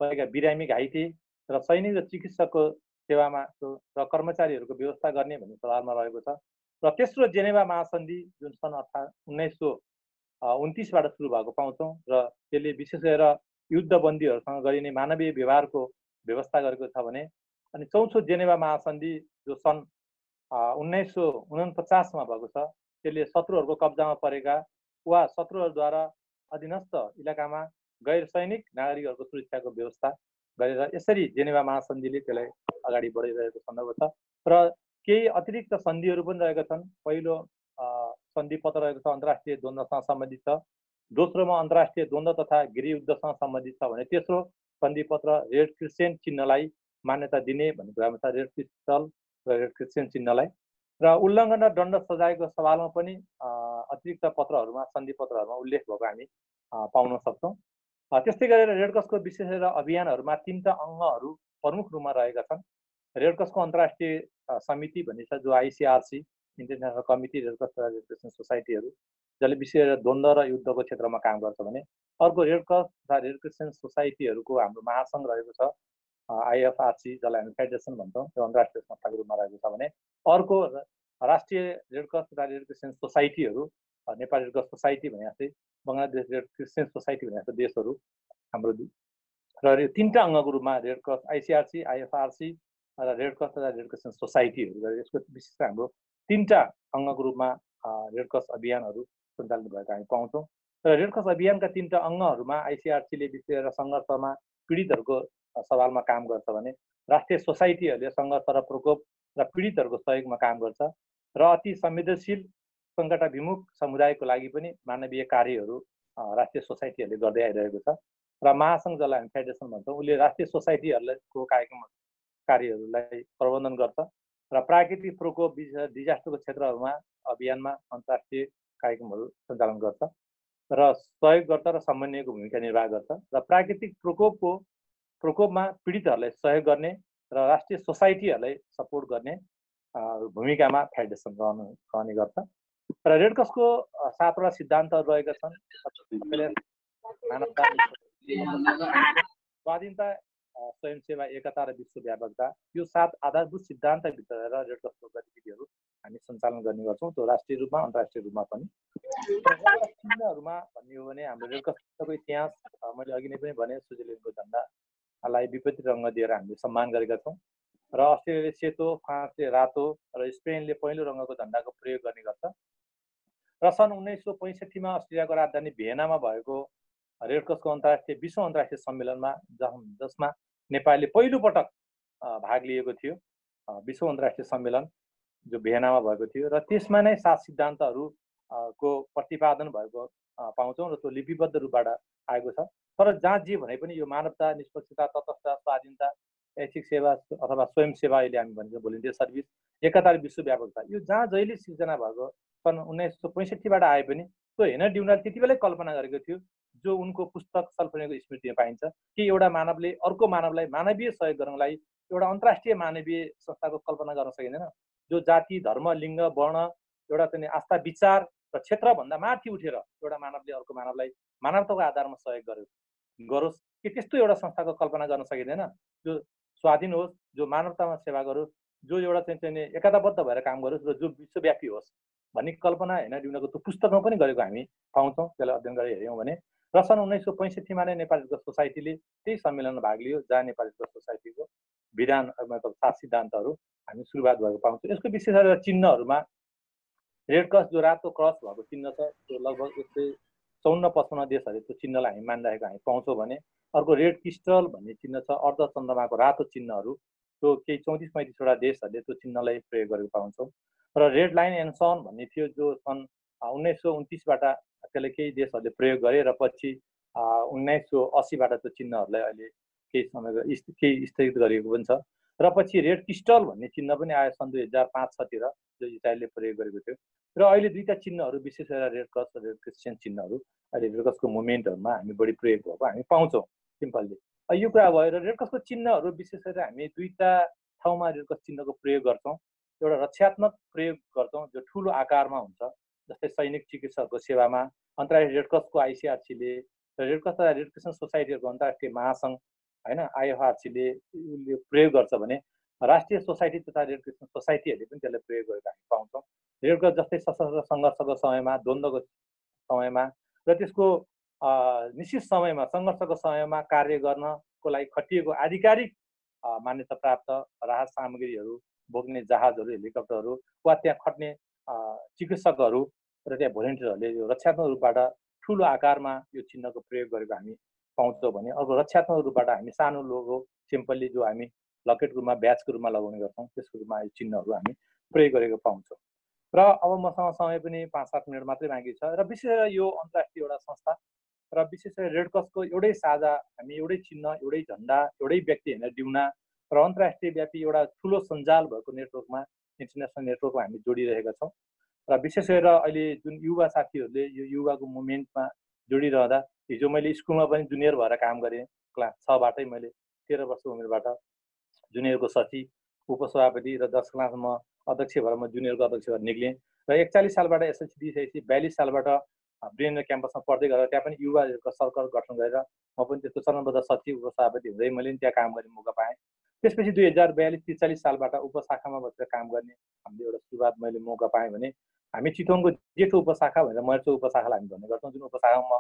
[SPEAKER 3] परेका बिरामी, घाइते र सैनिक र चिकित्सकको सेवामा र कर्मचारीहरूको व्यवस्था गर्ने भन्ने सवालमा रहेको छ र तेस्रो जेनेभा महासन्धि जुन सन् 1929बाट सुरु भएको पाउँछौँ र त्यसले विशेष गरेर युद्धबन्दीहरूसँग गरिने मानवीय व्यवहारको व्यवस्था गरेको छ भने अनि चौथो जेनेभा महासन्धि जो सन् 1949मा भएको छ त्यसले शत्रुहरूको कब्जामा परेका वा शत्रुहरूद्वारा अधीनस्थ इलाकामा गैर सैनिक नागरिकहरूको सुरक्षाको व्यवस्था गरेर यसरी जेनेभा महासन्धिले त्यसलाई अगाडि बढाइरहेको सन्दर्भ छ र केही अतिरिक्त सन्धिहरू पनि रहेका छन्। पहिलो सन्धि पत्र रहेको छ अन्तर्राष्ट्रिय द्वन्द्वसँग सम्बन्धित छ, दोस्रोमा अन्तर्राष्ट्रिय द्वन्द्व तथा गृहयुद्धसँग सम्बन्धित छ भने तेस्रो सन्धि पत्र रेड क्रिसेन्ट चिन्हलाई मान्यता दिने भन्ने कुरामा छ, रेड क्रिस्टल र रेड क्रिसेन्ट चिन्हलाई। र उल्लङ्घन र दण्ड सजायको सवालमा पनि अतिरिक्त पत्रहरूमा, सन्धि पत्रहरूमा उल्लेख भएको हामी पाउन सक्छौँ। त्यस्तै गरेर रेड क्रसको विशेष गरेर अभियानहरूमा 3टा अङ्गहरू प्रमुख रूपमा रहेका छन्। रेड क्रसको अन्तर्राष्ट्रिय समिति भन्ने छ जो आइसिआरसी इन्टरनेसनल कमिटी रेड क्रस र रेड क्रिसेन्ट सोसाइटीहरू, जसले विशेष गरेर द्वन्द्व र युद्धको क्षेत्रमा काम गर्छ भने अर्को रेड क्रस तथा रेड क्रिसेन्ट सोसाइटीहरूको हाम्रो महासङ्घ रहेको छ आइएफआरसी, जसलाई हामी फेडरेसन भन्छौँ, त्यो अन्तर्राष्ट्रिय संस्थाको रूपमा रहेको छ भने अर्को राष्ट्रिय रेड क्रस तथा रेड क्रिसेन्ट सोसाइटीहरू, नेपाल रेड क्रस सोसाइटी भने जस्तै, बङ्गलादेश रेड क्रिसेन्ट सोसाइटी भने जस्तो देशहरू हाम्रो र यो 3टा अङ्गको रूपमा रेड क्रस आइसिआरसी, आइएफआरसी र रेड क्रस तथा रेड क्रिसेन्ट सोसाइटीहरू, यसको विशेष हाम्रो 3टा अङ्गको रूपमा रेड क्रस अभियानहरू सञ्चालन भएको हामी पाउँछौँ। र रेड क्रस अभियानका 3टा अङ्गहरूमा आइसिआरसीले विशेष गरेर सङ्घर्षमा पीडितहरूको सवालमा काम गर्छ भने राष्ट्रिय सोसाइटीहरूले सङ्घर्ष र प्रकोप र पीडितहरूको सहयोगमा काम गर्छ र अति संवेदनशील सङ्कटाभिमुख समुदायको लागि पनि मानवीय कार्यहरू राष्ट्रिय सोसाइटीहरूले गर्दै आइरहेको छ र महासङ्घ जसलाई हामी फेडरेसन भन्छौँ उसले राष्ट्रिय सोसाइटीहरूको कार्यहरूलाई प्रबन्धन गर्छ र प्राकृतिक प्रकोप डिजास्टरको क्षेत्रहरूमा अभियानमा अन्तर्राष्ट्रिय कार्यक्रमहरू सञ्चालन गर्छ र सहयोग गर्छ र समन्वयको भूमिका निर्वाह गर्छ र प्राकृतिक प्रकोपमा पीडितहरूलाई सहयोग गर्ने र राष्ट्रिय सोसाइटीहरूलाई सपोर्ट गर्ने भूमिकामा फेडरेसन रहने गर्छ र रेडक्रसको 7वटा सिद्धान्तहरू रहेका छन्। मानवता, स्वाधीनता, स्वयंसेवा, एकता र विश्वव्यापकता, यो 7 आधारभूत सिद्धान्तभित्र रहेर रेडक्रसको गतिविधिहरू हामी सञ्चालन गर्ने गर्छौँ, त्यो राष्ट्रिय रूपमा अन्तर्राष्ट्रिय रूपमा पनि। चिन्हहरूमा भन्ने हो भने हाम्रो रेडक्रसको इतिहास मैले अघि नै पनि भने स्विजरल्यान्डको झन्डालाई विपरीत रङ्ग दिएर हामीले सम्मान गरेका छौँ र अस्ट्रेलियाले सेतो, फ्रान्सले रातो र स्पेनले पहिलो रङ्गको झन्डाको प्रयोग गर्ने गर्छ र सन् 1965मा अस्ट्रेलियाको राजधानी भियनामा भएको रेडक्रसको विश्व अन्तर्राष्ट्रिय सम्मेलनमा जसमा नेपालले पहिलो पटक भाग लिएको थियो, विश्व अन्तर्राष्ट्रिय सम्मेलन जो भियनामा भएको थियो र त्यसमा नै 7 सिद्धान्तहरू को प्रतिपादन भएको पाउँछौँ र त्यो लिपिबद्ध रूपबाट आएको छ। तर जहाँ जे भने पनि यो मानवता, निष्पक्षता, तटस्थ, स्वाधीनता, ऐच्छिक सेवा अथवा स्वयंसेवा अहिले हामी भन्छौँ भोलिन्टियर सर्भिस, एकता र विश्वव्यापकता, यो जहाँ जहिले सिर्जना भएको सन् 1965बाट आए पनि त्यो हेनरी ड्युनाले त्यति बेलै कल्पना गरेको थियो, जो उनको पुस्तक सल्फनेको स्मृतिमा पाइन्छ कि एउटा मानवले अर्को मानवलाई मानवीय सहयोग गर्नलाई एउटा अन्तर्राष्ट्रिय मानवीय संस्थाको कल्पना गर्न सकिँदैन, जो जाति, धर्म, लिङ्ग, वर्ण, एउटा चाहिँ आस्था, विचार र क्षेत्रभन्दा माथि उठेर एउटा मानवले अर्को मानवलाई मानवताको आधारमा सहयोग गरोस् कि त्यस्तो एउटा संस्थाको कल्पना गर्न सकिँदैन, जो स्वाधीन होस्, जो मानवतामा सेवा गरोस्, जो एउटा चाहिँ एकताबद्ध भएर काम गरोस् र जो विश्वव्यापी होस् भन्ने कल्पना हेनरी ड्युनाको त्यो पुस्तकमा पनि गरेको हामी पाउँछौँ। त्यसलाई अध्ययन गरेर हेऱ्यौँ भने र सन् 1965मा नै नेपाल रेडक्रस सोसाइटीले त्यही सम्मेलनमा भाग लियो, जहाँ नेपाल रेडक्रस सोसाइटीको विधान मतलब 7 सिद्धान्तहरू हामी सुरुवात भएको पाउँछौँ। यसको विशेष गरेर चिन्हहरूमा रेडक्रस जो रातो क्रस भएको चिन्ह छ, त्यो लगभग 154-55 देशहरूले त्यो चिन्हलाई हामी मानिरहेको हामी पाउँछौँ भने अर्को रेड क्रिस्टल भन्ने चिन्ह छ, अर्धचन्द्रमाको रातो चिन्हहरू, त्यो केही 34-35वटा देशहरूले त्यो चिन्हलाई प्रयोग गरेको पाउँछौँ र रेड लाइन एन्ड सन भन्ने थियो, जो सन् 1929बाट त्यसले केही देशहरूले प्रयोग गरे र पछि 1980बाट त्यो चिन्हहरूलाई अहिले केही स्थगित गरिएको पनि छ र पछि रेड क्रिस्टल भन्ने चिन्ह पनि आयो सन् 2005-06तिर, जो इजरायलले प्रयोग गरेको थियो र अहिले दुईटा चिन्हहरू विशेष गरेर रेड क्रस र रेड क्रिस्चियन चिन्हहरू अहिले रेडक्रसको मुभमेन्टहरूमा हामी बढी प्रयोग भएको हामी पाउँछौँ सिम्पल्ली। यो कुरा भयो र रेडक्रसको चिन्हहरू विशेष गरेर हामी दुईटा ठाउँमा रेडक्रस चिन्हको प्रयोग गर्छौँ। एउटा रक्षात्मक प्रयोग गर्छौँ जो ठुलो आकारमा हुन्छ, जस्तै सैनिक चिकित्सकको सेवामा अन्तर्राष्ट्रिय रेडक्रसको आइसिआरसीले र रेडक्रस तथा रेड क्रिस्चियन सोसाइटीहरूको अन्तर्राष्ट्रिय महासङ्घ होइन आइएफआरसीले प्रयोग गर्छ भने राष्ट्रिय सोसाइटी तथा रेड क्रिस्चियन सोसाइटीहरूले पनि त्यसलाई प्रयोग गरेको हामी पाउँछौँ। रेडक्रस जस्तै सशस्त्र सङ्घर्षको समयमा, द्वन्द्वको समयमा र त्यसको निश्चित समयमा सङ्घर्षको समयमा कार्य गर्नको लागि खटिएको आधिकारिक मान्यता प्राप्त राहत सामग्रीहरू बोक्ने जहाजहरू, हेलिकप्टरहरू वा त्यहाँ खट्ने चिकित्सकहरू र त्यहाँ भोलिन्टियरहरूले यो रक्षात्मक रूपबाट ठुलो आकारमा यो चिन्हको प्रयोग गरेको हामी पाउँछौँ भने अर्को रक्षात्मक रूपबाट हामी सानो लोगो सिम्पल्ली जो हामी लकेटको रूपमा ब्याजको रूपमा लगाउने गर्छौँ त्यसको रूपमा यो चिन्हहरू हामी प्रयोग गरेको पाउँछौँ। र अब मसँग समय पनि 5-7 मिनट मात्रै बाँकी छ र विशेष गरेर यो अन्तर्राष्ट्रिय एउटा संस्था र विशेष गरी रेडक्रसको एउटै साझा हामी एउटै चिन्ह, एउटै झन्डा, एउटै व्यक्ति हेरेर दिउना र अन्तर्राष्ट्रिय व्यापी एउटा ठुलो सञ्जाल भएको नेटवर्कमा, इन्टरनेसनल नेटवर्कमा हामी जोडिरहेका छौँ र विशेष गरेर अहिले जुन युवा साथीहरूले यो युवाको मुभमेन्टमा जोडिरहँदा, हिजो मैले स्कुलमा पनि जुनियर भएर काम गरेँ, क्लास 6बाटै मैले 13 वर्षको उमेरबाट जुनियरको सचिव, उपसभापति र 10 क्लासमा अध्यक्ष भएर म जुनियरको अध्यक्ष भएर निक्लेँ र 41 सालबाट एसएलसी दिइसकेपछि 42 सालबाट ब्रेन क्याम्पसमा पढ्दै गरेर त्यहाँ पनि युवाहरूको सर्कल गठन गरेर म पनि त्यसको चरणबद्ध सचिव उपसभापति हुँदै मैले पनि त्यहाँ काम गर्ने मौका पाएँ। त्यसपछि 2042-43 सालबाट उपशाखामा बसेर काम गर्ने हामीले एउटा सुरुवात मैले मौका पाएँ भने हामी चितवनको जेठो उपशाखा भनेर मर्चो उपशाखालाई हामी भन्ने गर्छौँ, जुन उपशाखामा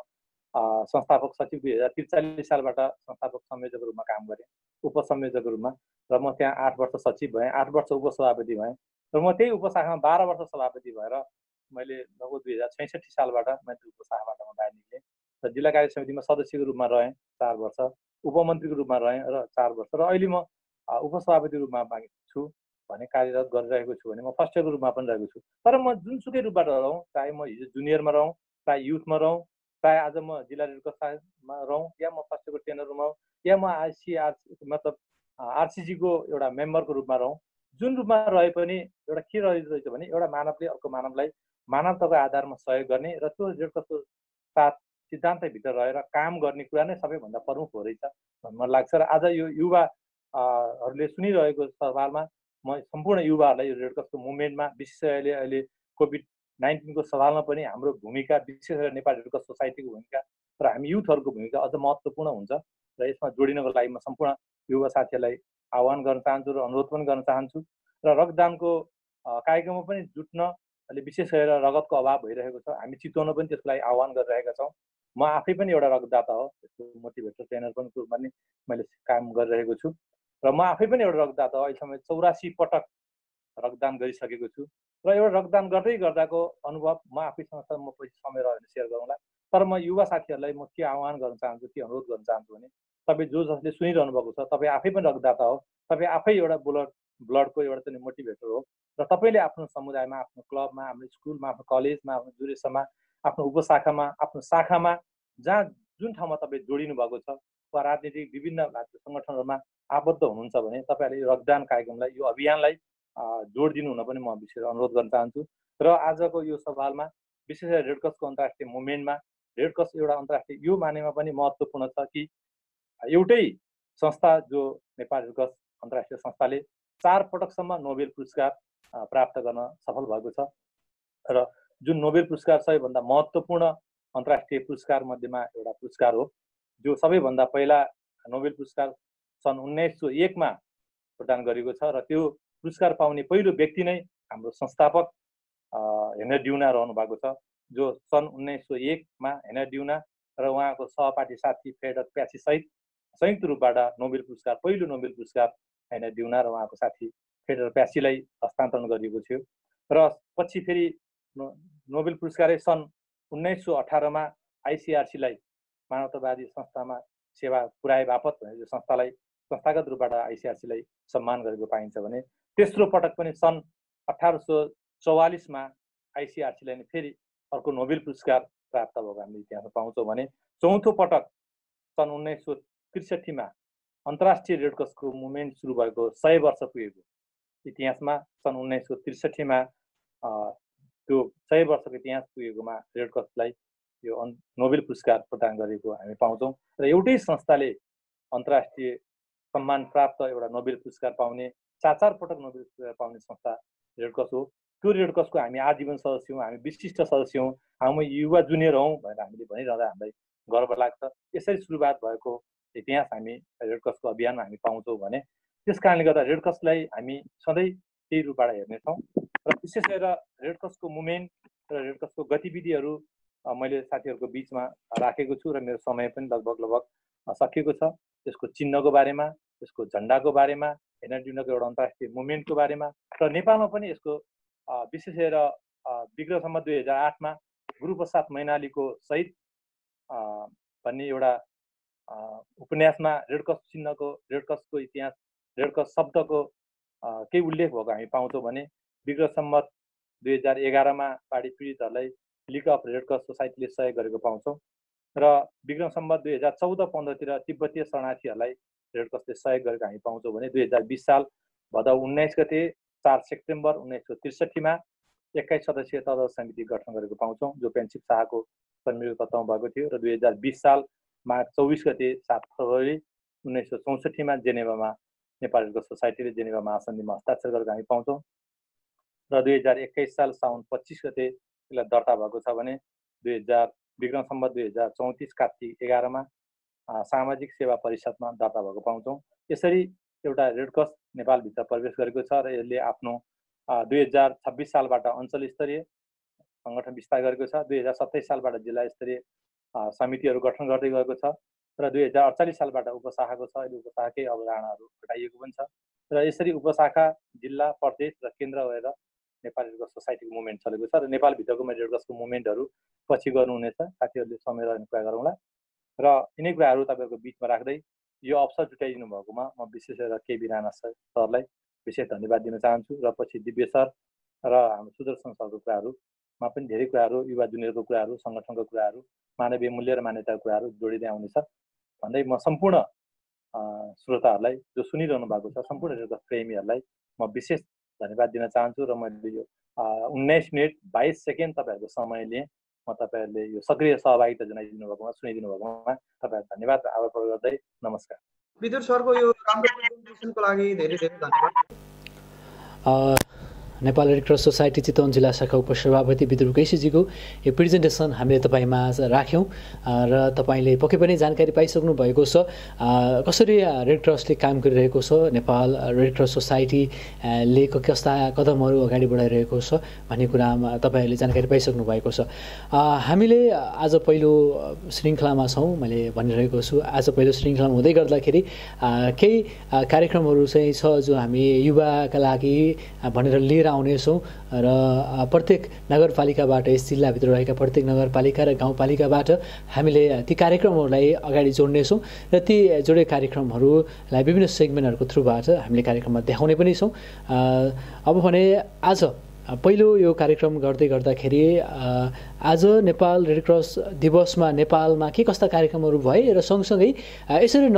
[SPEAKER 3] संस्थापक सचिव 2043 सालबाट संस्थापक संयोजकको रूपमा काम गरेँ, उपसंयोजकको रूपमा र म त्यहाँ 8 वर्ष सचिव भएँ, 8 वर्ष उपसभापति भएँ र म त्यही उपशाखामा 12 वर्ष सभापति भएर मैले लगभग 2066 सालबाट मैले उपशाखाबाट म बाहिर निक्लेँ र जिल्ला कार्य समितिमा सदस्यको रूपमा रहेँ 4 वर्ष, उपमन्त्रीको रूपमा रहेँ र 4 वर्ष र अहिले म उपसभापति रूपमा छु भने कार्यरत गरिरहेको छु भने म फर्स्ट इयरको रूपमा पनि रहेको छु। तर म जुनसुकै रूपबाट रहौँ, चाहे म हिजो जुनियरमा रहौँ, चाहे युथमा रहौँ, चाहे आज म जिल्ला रेडक्रसमा रहौँ या म फर्स्ट इयरको टेनरमा रहौँ या म आरसीजी को एउटा मेम्बरको रूपमा रहौँ, जुन रूपमा रहे पनि एउटा के रहेछ भने एउटा मानवले अर्को मानवलाई मानवताको आधारमा सहयोग गर्ने र त्यो रेड क्रसको साथ सिद्धान्तभित्र रहेर काम गर्ने कुरा नै सबैभन्दा प्रमुख हो रहेछ भन्ने मलाई लाग्छ। र आज यो युवाहरूले सुनिरहेको सवालमा म सम्पूर्ण युवाहरूलाई यो रेड क्रसको मुभमेन्टमा विशेष अहिले कोभिड-19को सवालमा पनि हाम्रो भूमिका विशेष गरेर नेपाल रेड क्रस सोसाइटीको भूमिका र हामी युथहरूको भूमिका अझ महत्त्वपूर्ण हुन्छ र यसमा जोडिनको लागि म सम्पूर्ण युवा साथीहरूलाई आह्वान गर्न चाहन्छु र अनुरोध पनि गर्न चाहन्छु। र रक्तदानको कार्यक्रममा पनि जुट्न अहिले विशेष गरेर रगतको अभाव भइरहेको छ, हामी चितवन पनि त्यसको लागि आह्वान गरिरहेका छौँ। म आफै पनि एउटा रक्तदाता हो, त्यसको मोटिभेटर ट्रेनर पनि रूपमा पनि मैले काम गरिरहेको छु र म आफै पनि एउटा रक्तदाता हो। अहिलेसम्म 84 पटक रक्तदान गरिसकेको छु र एउटा रक्तदान गर्दै गर्दाको अनुभव म आफैसँग म पछि समय रह्यो भने सेयर गरौँला। तर म युवा साथीहरूलाई म के आह्वान गर्न चाहन्छु, के अनुरोध गर्न चाहन्छु भने तपाईँ जसले सुनिरहनु भएको छ, तपाईँ आफै पनि रक्तदाता हो, तपाईँ आफै एउटा ब्लडको एउटा चाहिँ मोटिभेटर हो र तपाईँले आफ्नो समुदायमा, आफ्नो क्लबमा, आफ्नो स्कुलमा, आफ्नो कलेजमा, आफ्नो जुरेसमा, आफ्नो उपशाखामा, आफ्नो शाखामा, जहाँ जुन ठाउँमा तपाईँ जोडिनु भएको छ वा राजनीतिक विभिन्न सङ्गठनहरूमा आबद्ध हुनुहुन्छ भने तपाईँहरूले यो रक्तदान कार्यक्रमलाई, यो अभियानलाई जोड दिनु हुन पनि म विशेष अनुरोध गर्न चाहन्छु। र आजको यो सवालमा विशेष गरी रेड क्रसको अन्तर्राष्ट्रिय मुभमेन्टमा रेड क्रस एउटा अन्तर्राष्ट्रिय यो मानेमा पनि महत्त्वपूर्ण छ कि एउटै संस्था जो नेपाल रेड क्रस अन्तर्राष्ट्रिय संस्थाले 4 पटकसम्म नोबेल पुरस्कार प्राप्त गर्न सफल भएको छ र जुन नोबेल पुरस्कार सबैभन्दा महत्त्वपूर्ण अन्तर्राष्ट्रिय पुरस्कार मध्येमा एउटा पुरस्कार हो। जो सबैभन्दा पहिला नोबेल पुरस्कार सन् 1901 मा प्रदान गरिएको छ र त्यो पुरस्कार पाउने पहिलो व्यक्ति नै हाम्रो संस्थापक हेनरी ड्युना रहनु भएको छ, जो सन् 1901 मा हेनरी ड्युना र उहाँको सहपाठी साथी फ्रेडरिक प्यासी सहित संयुक्त रूपबाट नोबेल पुरस्कार, पहिलो नोबेल पुरस्कार हेनरी ड्युना र उहाँको साथी फ्रेडरिक प्यासीलाई हस्तान्तरण गरिएको थियो। र पछि फेरि नोबेल पुरस्कारै सन् 1918 मा आइसिआरसीलाई मानवतावादी संस्थामा सेवा पुर्याए बापत भनेर यो संस्थालाई संस्थागत रूपबाट आइसिआरसीलाई सम्मान गरेको पाइन्छ भने तेस्रो पटक पनि सन् 1844 मा आइसिआरसीलाई फेरि अर्को नोबेल पुरस्कार प्राप्त भएको हामीले इतिहासमा पाउँछौँ भने चौथो पटक सन् 1963 मा अन्तर्राष्ट्रिय रेड क्रसको मुभमेन्ट सुरु भएको 100 वर्ष पुगेको इतिहासमा सन् 1963 मा त्यो 100 वर्षको इतिहास पुगेकोमा रेड क्रसलाई यो नोबेल पुरस्कार प्रदान गरेको हामी पाउँछौँ। र एउटै संस्थाले अन्तर्राष्ट्रिय सम्मान प्राप्त एउटा नोबेल पुरस्कार पाउने 4 पटक नोबेल पुरस्कार पाउने संस्था रेड क्रस हो। त्यो रेड क्रसको हामी आजीवन सदस्य हौँ, हामी विशिष्ट सदस्य हौँ, हामी युवा जुनियर हौँ भनेर हामीले भनिरहँदा हामीलाई गर्व लाग्छ। यसरी सुरुवात भएको इतिहास हामी रेड क्रसको अभियानमा हामी पाउँछौँ भने त्यस कारणले गर्दा रेड क्रसलाई हामी सधैँ त्यही रूपबाट हेर्नेछौँ। र विशेष गरेर रेड क्रसको मुभमेन्ट र रेड क्रसको गतिविधिहरू मैले साथीहरूको बिचमा राखेको छु र मेरो समय पनि लगभग सकिएको छ। त्यसको चिन्हको बारेमा, त्यसको झन्डाको बारेमा, हेनरी ड्युनाको एउटा अन्तर्राष्ट्रिय मुभमेन्टको बारेमा र नेपालमा पनि यसको विशेष गरेर विक्रमसम्म 2008 मा गुरुप्रसाद मैनालीको सहित भन्ने एउटा उपन्यासमा रेड क्रस चिन्हको, रेड क्रसको इतिहास, रेड क्रस शब्दको केही उल्लेख भएको हामी पाउँछौँ भने विक्रमसम्म 2011 मा बाढी पीडितहरूलाई लिग अफ रेड क्रस सोसाइटीले सहयोग गरेको पाउँछौँ र विक्रमसम्म 2014-15 तिर तिब्बतीय शरणार्थीहरूलाई रेड क्रसले सहयोग गरेको हामी पाउँछौँ भने 2020 साल भदौ 19 गते 4 सेप्टेम्बर 1963 मा 21 सदस्यीय तदर्थ समिति गठन गरेको पाउँछौँ, जो पेन्सिप शाहको संयोजक तत्त्वमा भएको थियो र 2020 साल मार्च 24 गते 7 फरवरी 1964 मा जेनेभामा नेपाल रेड क्रस सोसाइटीले जेनेभा महासन्धिमा हस्ताक्षर गरेको हामी पाउँछौँ र 2021 साल साउन 25 गते यसलाई दर्ता भएको छ भने विक्रमसम्म 2034 कार्तिक 11 मा सामाजिक सेवा परिषदमा दर्ता भएको पाउँछौँ। यसरी एउटा रेड क्रस नेपालभित्र प्रवेश गरेको छ र यसले आफ्नो 2026 सालबाट अञ्चल स्तरीय सङ्गठन विस्तार गरेको छ, 2027 सालबाट जिल्ला स्तरीय समितिहरू गठन गर्दै गएको छ र 2048 सालबाट उपशाखाको छ। अहिले उपशाखाकै अवधारणाहरू हटाइएको पनि छ र यसरी उपशाखा, जिल्ला, प्रदेश र केन्द्र भएर नेपाल रेड क्रस सोसाइटीको मुभमेन्ट चलेको छ र नेपालभित्रको रेड क्रसको मुभमेन्टहरू पछि गर्नुहुनेछ, साथीहरूले समय रहने कुरा गरौँला। र यिनै कुराहरू तपाईँहरूको बिचमा राख्दै यो अवसर जुटाइदिनु भएकोमा म विशेष गरेर केबी राणा सरलाई विशेष धन्यवाद दिन चाहन्छु र पछि दिव्य सर र हाम्रो सुदर्शन सरको कुराहरूमा पनि धेरै कुराहरू, युवा जुनियरको कुराहरू, सङ्गठनको कुराहरू, मानवीय मूल्य र मान्यताको कुराहरू जोडिँदै आउनेछ भन्दै म सम्पूर्ण श्रोताहरूलाई जो सुनिरहनु भएको छ सम्पूर्ण रेड क्रस प्रेमीहरूलाई म विशेष धन्यवाद दिन चाहन्छु र मैले यो 19 मिनट 22 सेकेन्ड तपाईँहरूको समय लिएँ। म तपाईँहरूले यो सक्रिय सहभागिता जनाइदिनु भएकोमा सुनिदिनु भएकोमा तपाईँहरू धन्यवाद र आभार प्रकट गर्दै नमस्कार।
[SPEAKER 2] विदुर सरको यो राम्रो प्रेजेन्टेसनको लागि धेरै धेरै धन्यवाद।
[SPEAKER 1] Nepal red cross society Chitwan जिल्ला शाखा उपसभापति विदुर केसीजीको यो प्रेजेन्टेसन हामीले तपाईँमा राख्यौँ र तपाईँले पक्कै पनि जानकारी पाइसक्नु भएको छ कसरी रेड क्रसले काम गरिरहेको छ, नेपाल रेड क्रस सोसाइटीले कस्ता कदमहरू अगाडि बढाइरहेको छ भन्ने कुरामा तपाईँहरूले जानकारी पाइसक्नु भएको छ। हामीले आज पहिलो श्रृङ्खलामा छौँ, मैले भनिरहेको छु। आज पहिलो श्रृङ्खलामा हुँदै गर्दाखेरि केही कार्यक्रमहरू चाहिँ छ जो हामी युवाका लागि भनेर लिएर आउनेछौँ र प्रत्येक नगरपालिकाबाट यस जिल्लाभित्र रहेका प्रत्येक नगरपालिका र गाउँपालिकाबाट हामीले ती कार्यक्रमहरूलाई अगाडि जोड्नेछौँ र ती जोडेका कार्यक्रमहरूलाई विभिन्न सेगमेन्टहरूको थ्रुबाट हामीले कार्यक्रममा देखाउने पनि छौँ। अब भने आज पहिलो यो कार्यक्रम गर्दै गर्दाखेरि आज नेपाल रेड क्रस दिवसमा नेपालमा के कस्ता कार्यक्रमहरू भए र सँगसँगै यसरी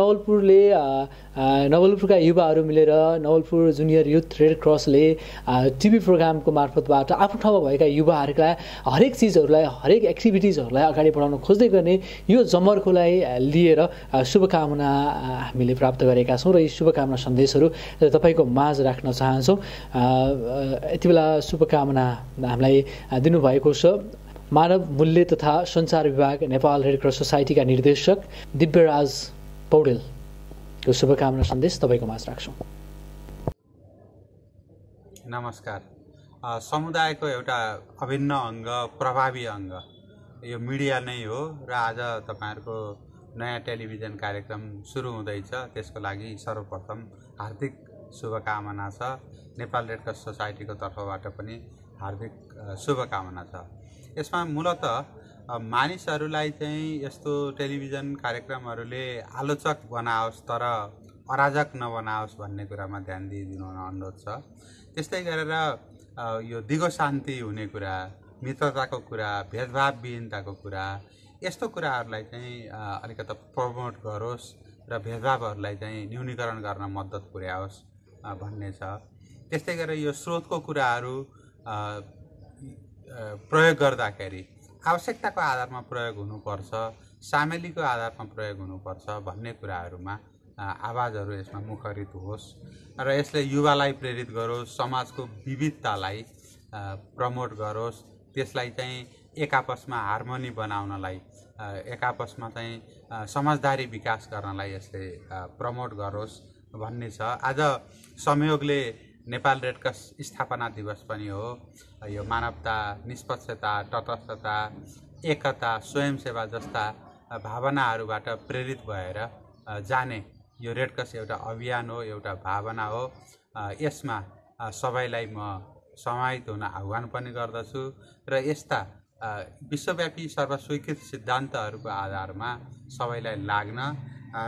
[SPEAKER 1] नवलपुरका युवाहरू मिलेर नवलपुर जुनियर युथ रेड क्रसले टिभी प्रोग्रामको मार्फतबाट आफ्नो ठाउँमा भएका युवाहरूलाई हरेक चिजहरूलाई हरेक एक्टिभिटिजहरूलाई अगाडि बढाउन खोज्दै गर्ने यो जमर्कोलाई लिएर शुभकामना हामीले प्राप्त गरेका छौँ र यी शुभकामना सन्देशहरू तपाईँको माझ राख्न चाहन्छौँ। यति बेला शुभकामना हामीलाई दिनुभएको छ मानव मूल्य तथा सञ्चार विभाग नेपाल रेड क्रस सोसाइटीका निर्देशक दिव्यराज पौडेलको शुभकामना सन्देश तपाईँको माझ राख्छौँ।
[SPEAKER 4] नमस्कार। समुदायको एउटा अभिन्न अङ्ग, प्रभावी अङ्ग यो मिडिया नै हो र आज तपाईँहरूको नयाँ टेलिभिजन कार्यक्रम सुरु हुँदैछ। त्यसको लागि सर्वप्रथम हार्दिक शुभकामना छ। नेपाल रेड क्रस सोसाइटीको तर्फबाट पनि हार्दिक शुभकामना छ। यसमा मूलतः मानिसहरूलाई चाहिँ यस्तो टेलिभिजन कार्यक्रमहरूले आलोचक बनाओस् तर अराजक नबनाओस् भन्ने कुरामा ध्यान दिइदिनु अनुरोध छ। त्यस्तै गरेर यो दिगो शान्ति हुने कुरा, मित्रताको कुरा, भेदभावविहीनताको कुरा, यस्तो कुराहरूलाई चाहिँ अलिकति प्रमोट गरोस् र भेदभावहरूलाई चाहिँ न्यूनीकरण गर्न मद्दत पुर्याओस् भन्ने छ। त्यस्तै गरेर यो स्रोतको कुराहरू प्रयोग गर्दाखेरि आवश्यकताको आधारमा प्रयोग हुनुपर्छ, सामेलीको आधारमा प्रयोग हुनुपर्छ भन्ने कुराहरूमा आवाजहरू यसमा मुखरित होस् र यसले युवालाई प्रेरित गरोस्, समाजको विविधतालाई प्रमोट गरोस्, त्यसलाई चाहिँ एक आपसमा हार्मोनी बनाउनलाई, एक आपसमा चाहिँ समझदारी विकास गर्नलाई यसले प्रमोट गरोस् भन्ने छ। आज संयोगले नेपाल रेड क्रस स्थापना दिवस पनि हो। यो मानवता, निष्पक्षता, तटस्थता, एकता, स्वयंसेवा जस्ता भावनाहरूबाट प्रेरित भएर जाने यो रेड क्रस एउटा अभियान हो, एउटा भावना हो। यसमा सबैलाई म समाहित हुन आह्वान पनि गर्दछु र यस्ता विश्वव्यापी सर्वस्वीकृत सिद्धान्तहरूको आधारमा सबैलाई लाग्न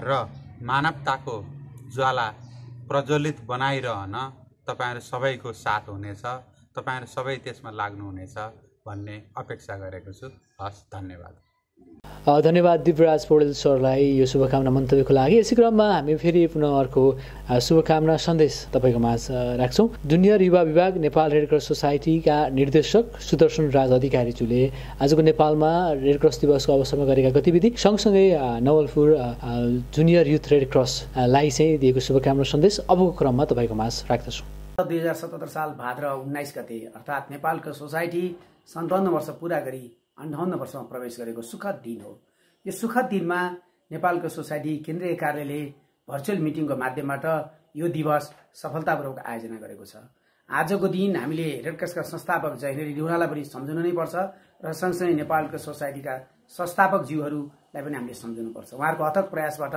[SPEAKER 4] र मानवताको ज्वाला प्रज्वलित बनाइरहन तपाईहरु सबैको साथ हुनेछ, तपाईहरु सबै त्यसमा लाग्नुहुनेछ भन्ने अपेक्षा गरेको छु। हस्, धन्यवाद।
[SPEAKER 1] धन्यवाद दिव्यराज पौडेल सरलाई यो शुभकामना मन्तव्यको लागि। यसै क्रममा हामी फेरि पुनः अर्को शुभकामना सन्देश तपाईँको माझ राख्छौँ। जुनियर युवा विभाग नेपाल रेड क्रस सोसाइटीका निर्देशक सुदर्शन राज अधिकारीज्यूले आजको नेपालमा रेड क्रस दिवसको अवसरमा गरेका गतिविधि सँगसँगै नवलपुर जुनियर युथ रेड क्रसलाई चाहिँ दिएको शुभकामना सन्देश अबको क्रममा तपाईँको माझ राख्दछु।
[SPEAKER 5] 2077 साल भाद्र 19 गते अर्थात् नेपालको सोसाइटी 57 वर्ष पूरा गरी 58 वर्षमा प्रवेश गरेको सुखद दिन हो। यो सुखद दिनमा नेपालको सोसाइटी केन्द्रीय कार्यालयले भर्चुअल मिटिङको माध्यमबाट यो दिवस सफलतापूर्वक आयोजना गरेको छ। आजको दिन हामीले रेड क्रसका संस्थापक जयनेरी रिउनालाई पनि सम्झनु नै पर्छ र सँगसँगै नेपालको सोसाइटीका संस्थापक ज्यूहरूलाई पनि हामीले सम्झनुपर्छ। उहाँहरूको अथक प्रयासबाट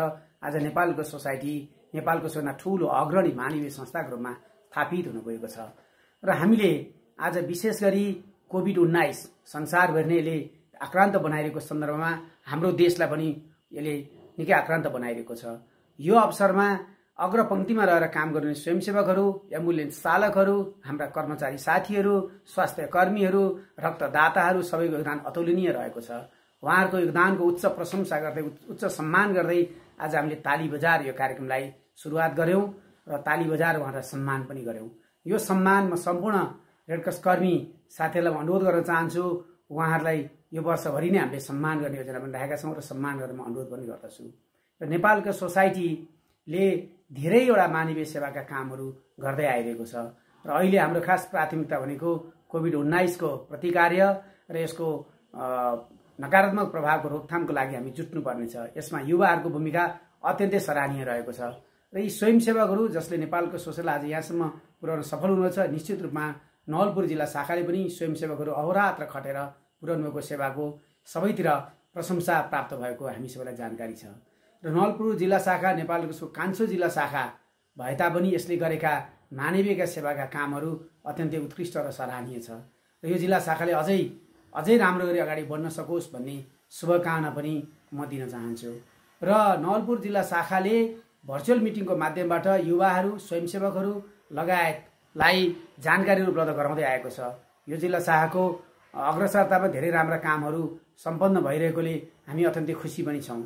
[SPEAKER 5] आज नेपालको सोसाइटी नेपालको सबैभन्दा ठूलो अग्रणी मानवीय संस्थाको रूपमा स्थापित हुनुभएको छ र हामीले आज विशेष गरी कोभिड-19 संसारभरिले आक्रान्त बनाइरहेको सन्दर्भमा हाम्रो देशलाई पनि यसले निकै आक्रान्त बनाइरहेको छ। यो अवसरमा अग्रपंक्तिमा रहेर काम गर्ने स्वयंसेवकहरू, एम्बुलेन्स चालकहरू, हाम्रा कर्मचारी साथीहरू, स्वास्थ्य कर्मीहरू, रक्तदाताहरू सबैको योगदान अतुलनीय रहेको छ। उहाँहरूको योगदानको उच्च प्रशंसा गर्दै, उच्च सम्मान गर्दै आज हामीले ताली बजार यो कार्यक्रमलाई सुरुवात गऱ्यौँ र ताली बजार उहाँलाई सम्मान पनि गऱ्यौँ। यो सम्मान म सम्पूर्ण रेडक्रस कर्मी साथीहरूलाई अनुरोध गर्न चाहन्छु, उहाँहरूलाई यो वर्षभरि नै हामीले सम्मान गर्ने योजना बनाइरहेका छौँ र सम्मान गर्न म अनुरोध पनि गर्दछु। र नेपालको सोसाइटीले धेरैवटा मानवीय सेवाका कामहरू गर्दै आइरहेको छ र अहिले हाम्रो खास प्राथमिकता भनेको कोभिड-19 को प्रतिकार्य र यसको नकारात्मक प्रभावको रोकथामको लागि हामी जुट्नुपर्ने छ। यसमा युवाहरूको भूमिका अत्यन्तै सराहनीय रहेको छ र यी स्वयंसेवकहरू जसले नेपालको सोसल आज यहाँसम्म पुर्याउन सफल हुनुहुन्छ, निश्चित रूपमा नवलपुर जिल्ला शाखाले पनि स्वयंसेवकहरू अहोरात्र खटेर पुर्याउनु भएको सेवाको सबैतिर प्रशंसा प्राप्त भएको हामी सबैलाई जानकारी छ। र नवलपुर जिल्ला शाखा नेपालको कान्छो जिल्ला शाखा भए तापनि यसले गरेका मानवीय सेवाका कामहरू अत्यन्तै उत्कृष्ट र सराहनीय छ र यो जिल्ला शाखाले अझै राम्रो गरी अगाडि बढ्न सकोस् भन्ने शुभकामना पनि म दिन चाहन्छु। र नवलपुर जिल्ला शाखाले भर्चुअल मिटिङको माध्यमबाट युवाहरू, स्वयंसेवकहरू लगायतलाई जानकारीहरू उपलब्ध गराउँदै आएको छ। यो जिल्ला शाखाको अग्रसरतामा धेरै राम्रा कामहरू सम्पन्न भइरहेकोले हामी अत्यन्तै खुसी पनि छौँ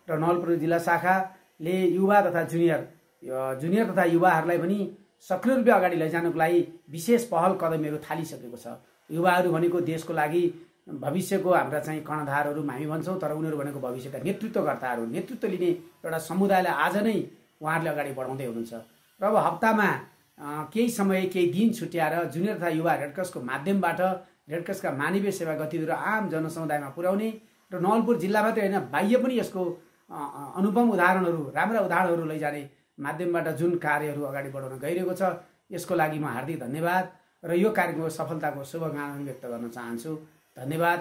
[SPEAKER 5] र नवलपुर जिल्ला शाखाले युवा तथा जुनियर तथा युवाहरूलाई पनि सक्रिय रूपले अगाडि लैजानुको लागि विशेष पहल कदमहरू थालिसकेको छ। युवाहरू भनेको देशको लागि भविष्यको हाम्रा चाहिँ कर्णधारहरू हामी भन्छौँ, तर उनीहरू भनेको भविष्यका नेतृत्वकर्ताहरू, नेतृत्व लिने एउटा समुदायलाई आज नै उहाँहरूले अगाडि बढाउँदै हुनुहुन्छ। र अब हप्तामा केही समय केही दिन छुट्याएर जुनियर तथा युवा रेडक्रसको माध्यमबाट रेडक्रसका मानवीय सेवा गतिविधिहरू आम जनसमुदायमा पुर्याउने र नवलपुर जिल्ला मात्रै होइन बाह्य पनि यसको अनुपम उदाहरणहरू, राम्रा उदाहरणहरू लैजाने माध्यमबाट जुन कार्यहरू अगाडि बढाउन गइरहेको छ यसको लागि म हार्दिक धन्यवाद र यो कार्यक्रमको सफलताको शुभकामना व्यक्त गर्न चाहन्छु। धन्यवाद।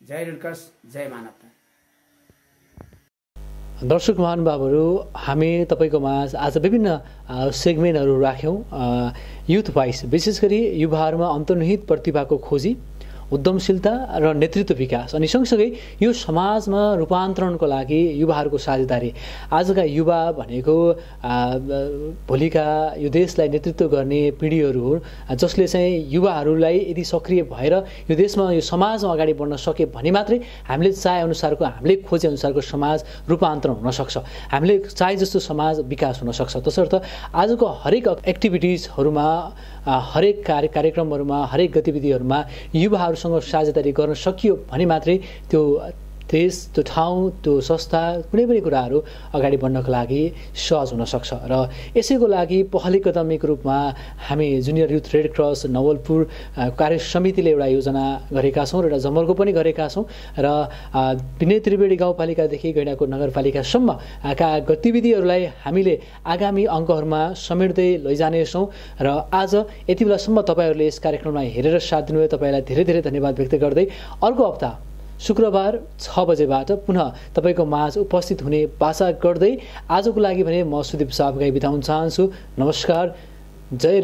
[SPEAKER 5] जय रेडक्रस, जय मानवता।
[SPEAKER 1] दर्शक महानुभावहरू, हामी तपाईँको माझ आज विभिन्न सेगमेन्टहरू राख्यौँ। युथ भोइस, विशेष गरी युवाहरूमा अन्तर्निहित प्रतिभाको खोजी, उद्यमशीलता र नेतृत्व विकास अनि सँगसँगै यो समाजमा रूपान्तरणको लागि युवाहरूको साझेदारी। आजका युवा भनेको भोलिका यो देशलाई नेतृत्व गर्ने पिँढीहरू हुन्, जसले चाहिँ युवाहरूलाई यदि सक्रिय भएर यो देशमा यो समाजमा अगाडि बढ्न सके भने मात्रै हामीले चाहेअनुसारको, हामीले खोजेअनुसारको समाज रूपान्तरण हुनसक्छ, हामीले चाहे जस्तो समाज विकास हुनसक्छ। तसर्थ आजको हरेक एक्टिभिटिजहरूमा, हरेक कार्यक्रमहरूमा, हरेक गतिविधिहरूमा युवाहरूसँग साझेदारी गर्न सकियो भने मात्रै त्यो देश, त्यो ठाउँ, त्यो संस्था, कुनै पनि कुराहरू अगाडि बढ्नको लागि सहज हुनसक्छ। र यसैको लागि पहले कदमिक रूपमा हामी junior youth red cross Nawalpur कार्य समितिले एउटा योजना गरेका छौँ र एउटा जमर्को पनि गरेका छौँ र विनय त्रिवेणी गाउँपालिकादेखि गैंडाकोट नगरपालिकासम्मका गतिविधिहरूलाई हामीले आगामी अङ्कहरूमा समेट्दै लैजानेछौँ। र आज यति बेलासम्म तपाईँहरूले यस कार्यक्रमलाई हेरेर साथ दिनुभयो, तपाईँलाई धेरै धेरै धन्यवाद व्यक्त गर्दै अर्को हप्ता शुक्रबार 6 बजेबाट पुनः तपाईँको माझ उपस्थित हुने बाचा गर्दै आजको लागि भने म सुदीप सापगाई बिताउन चाहन्छु। नमस्कार। जय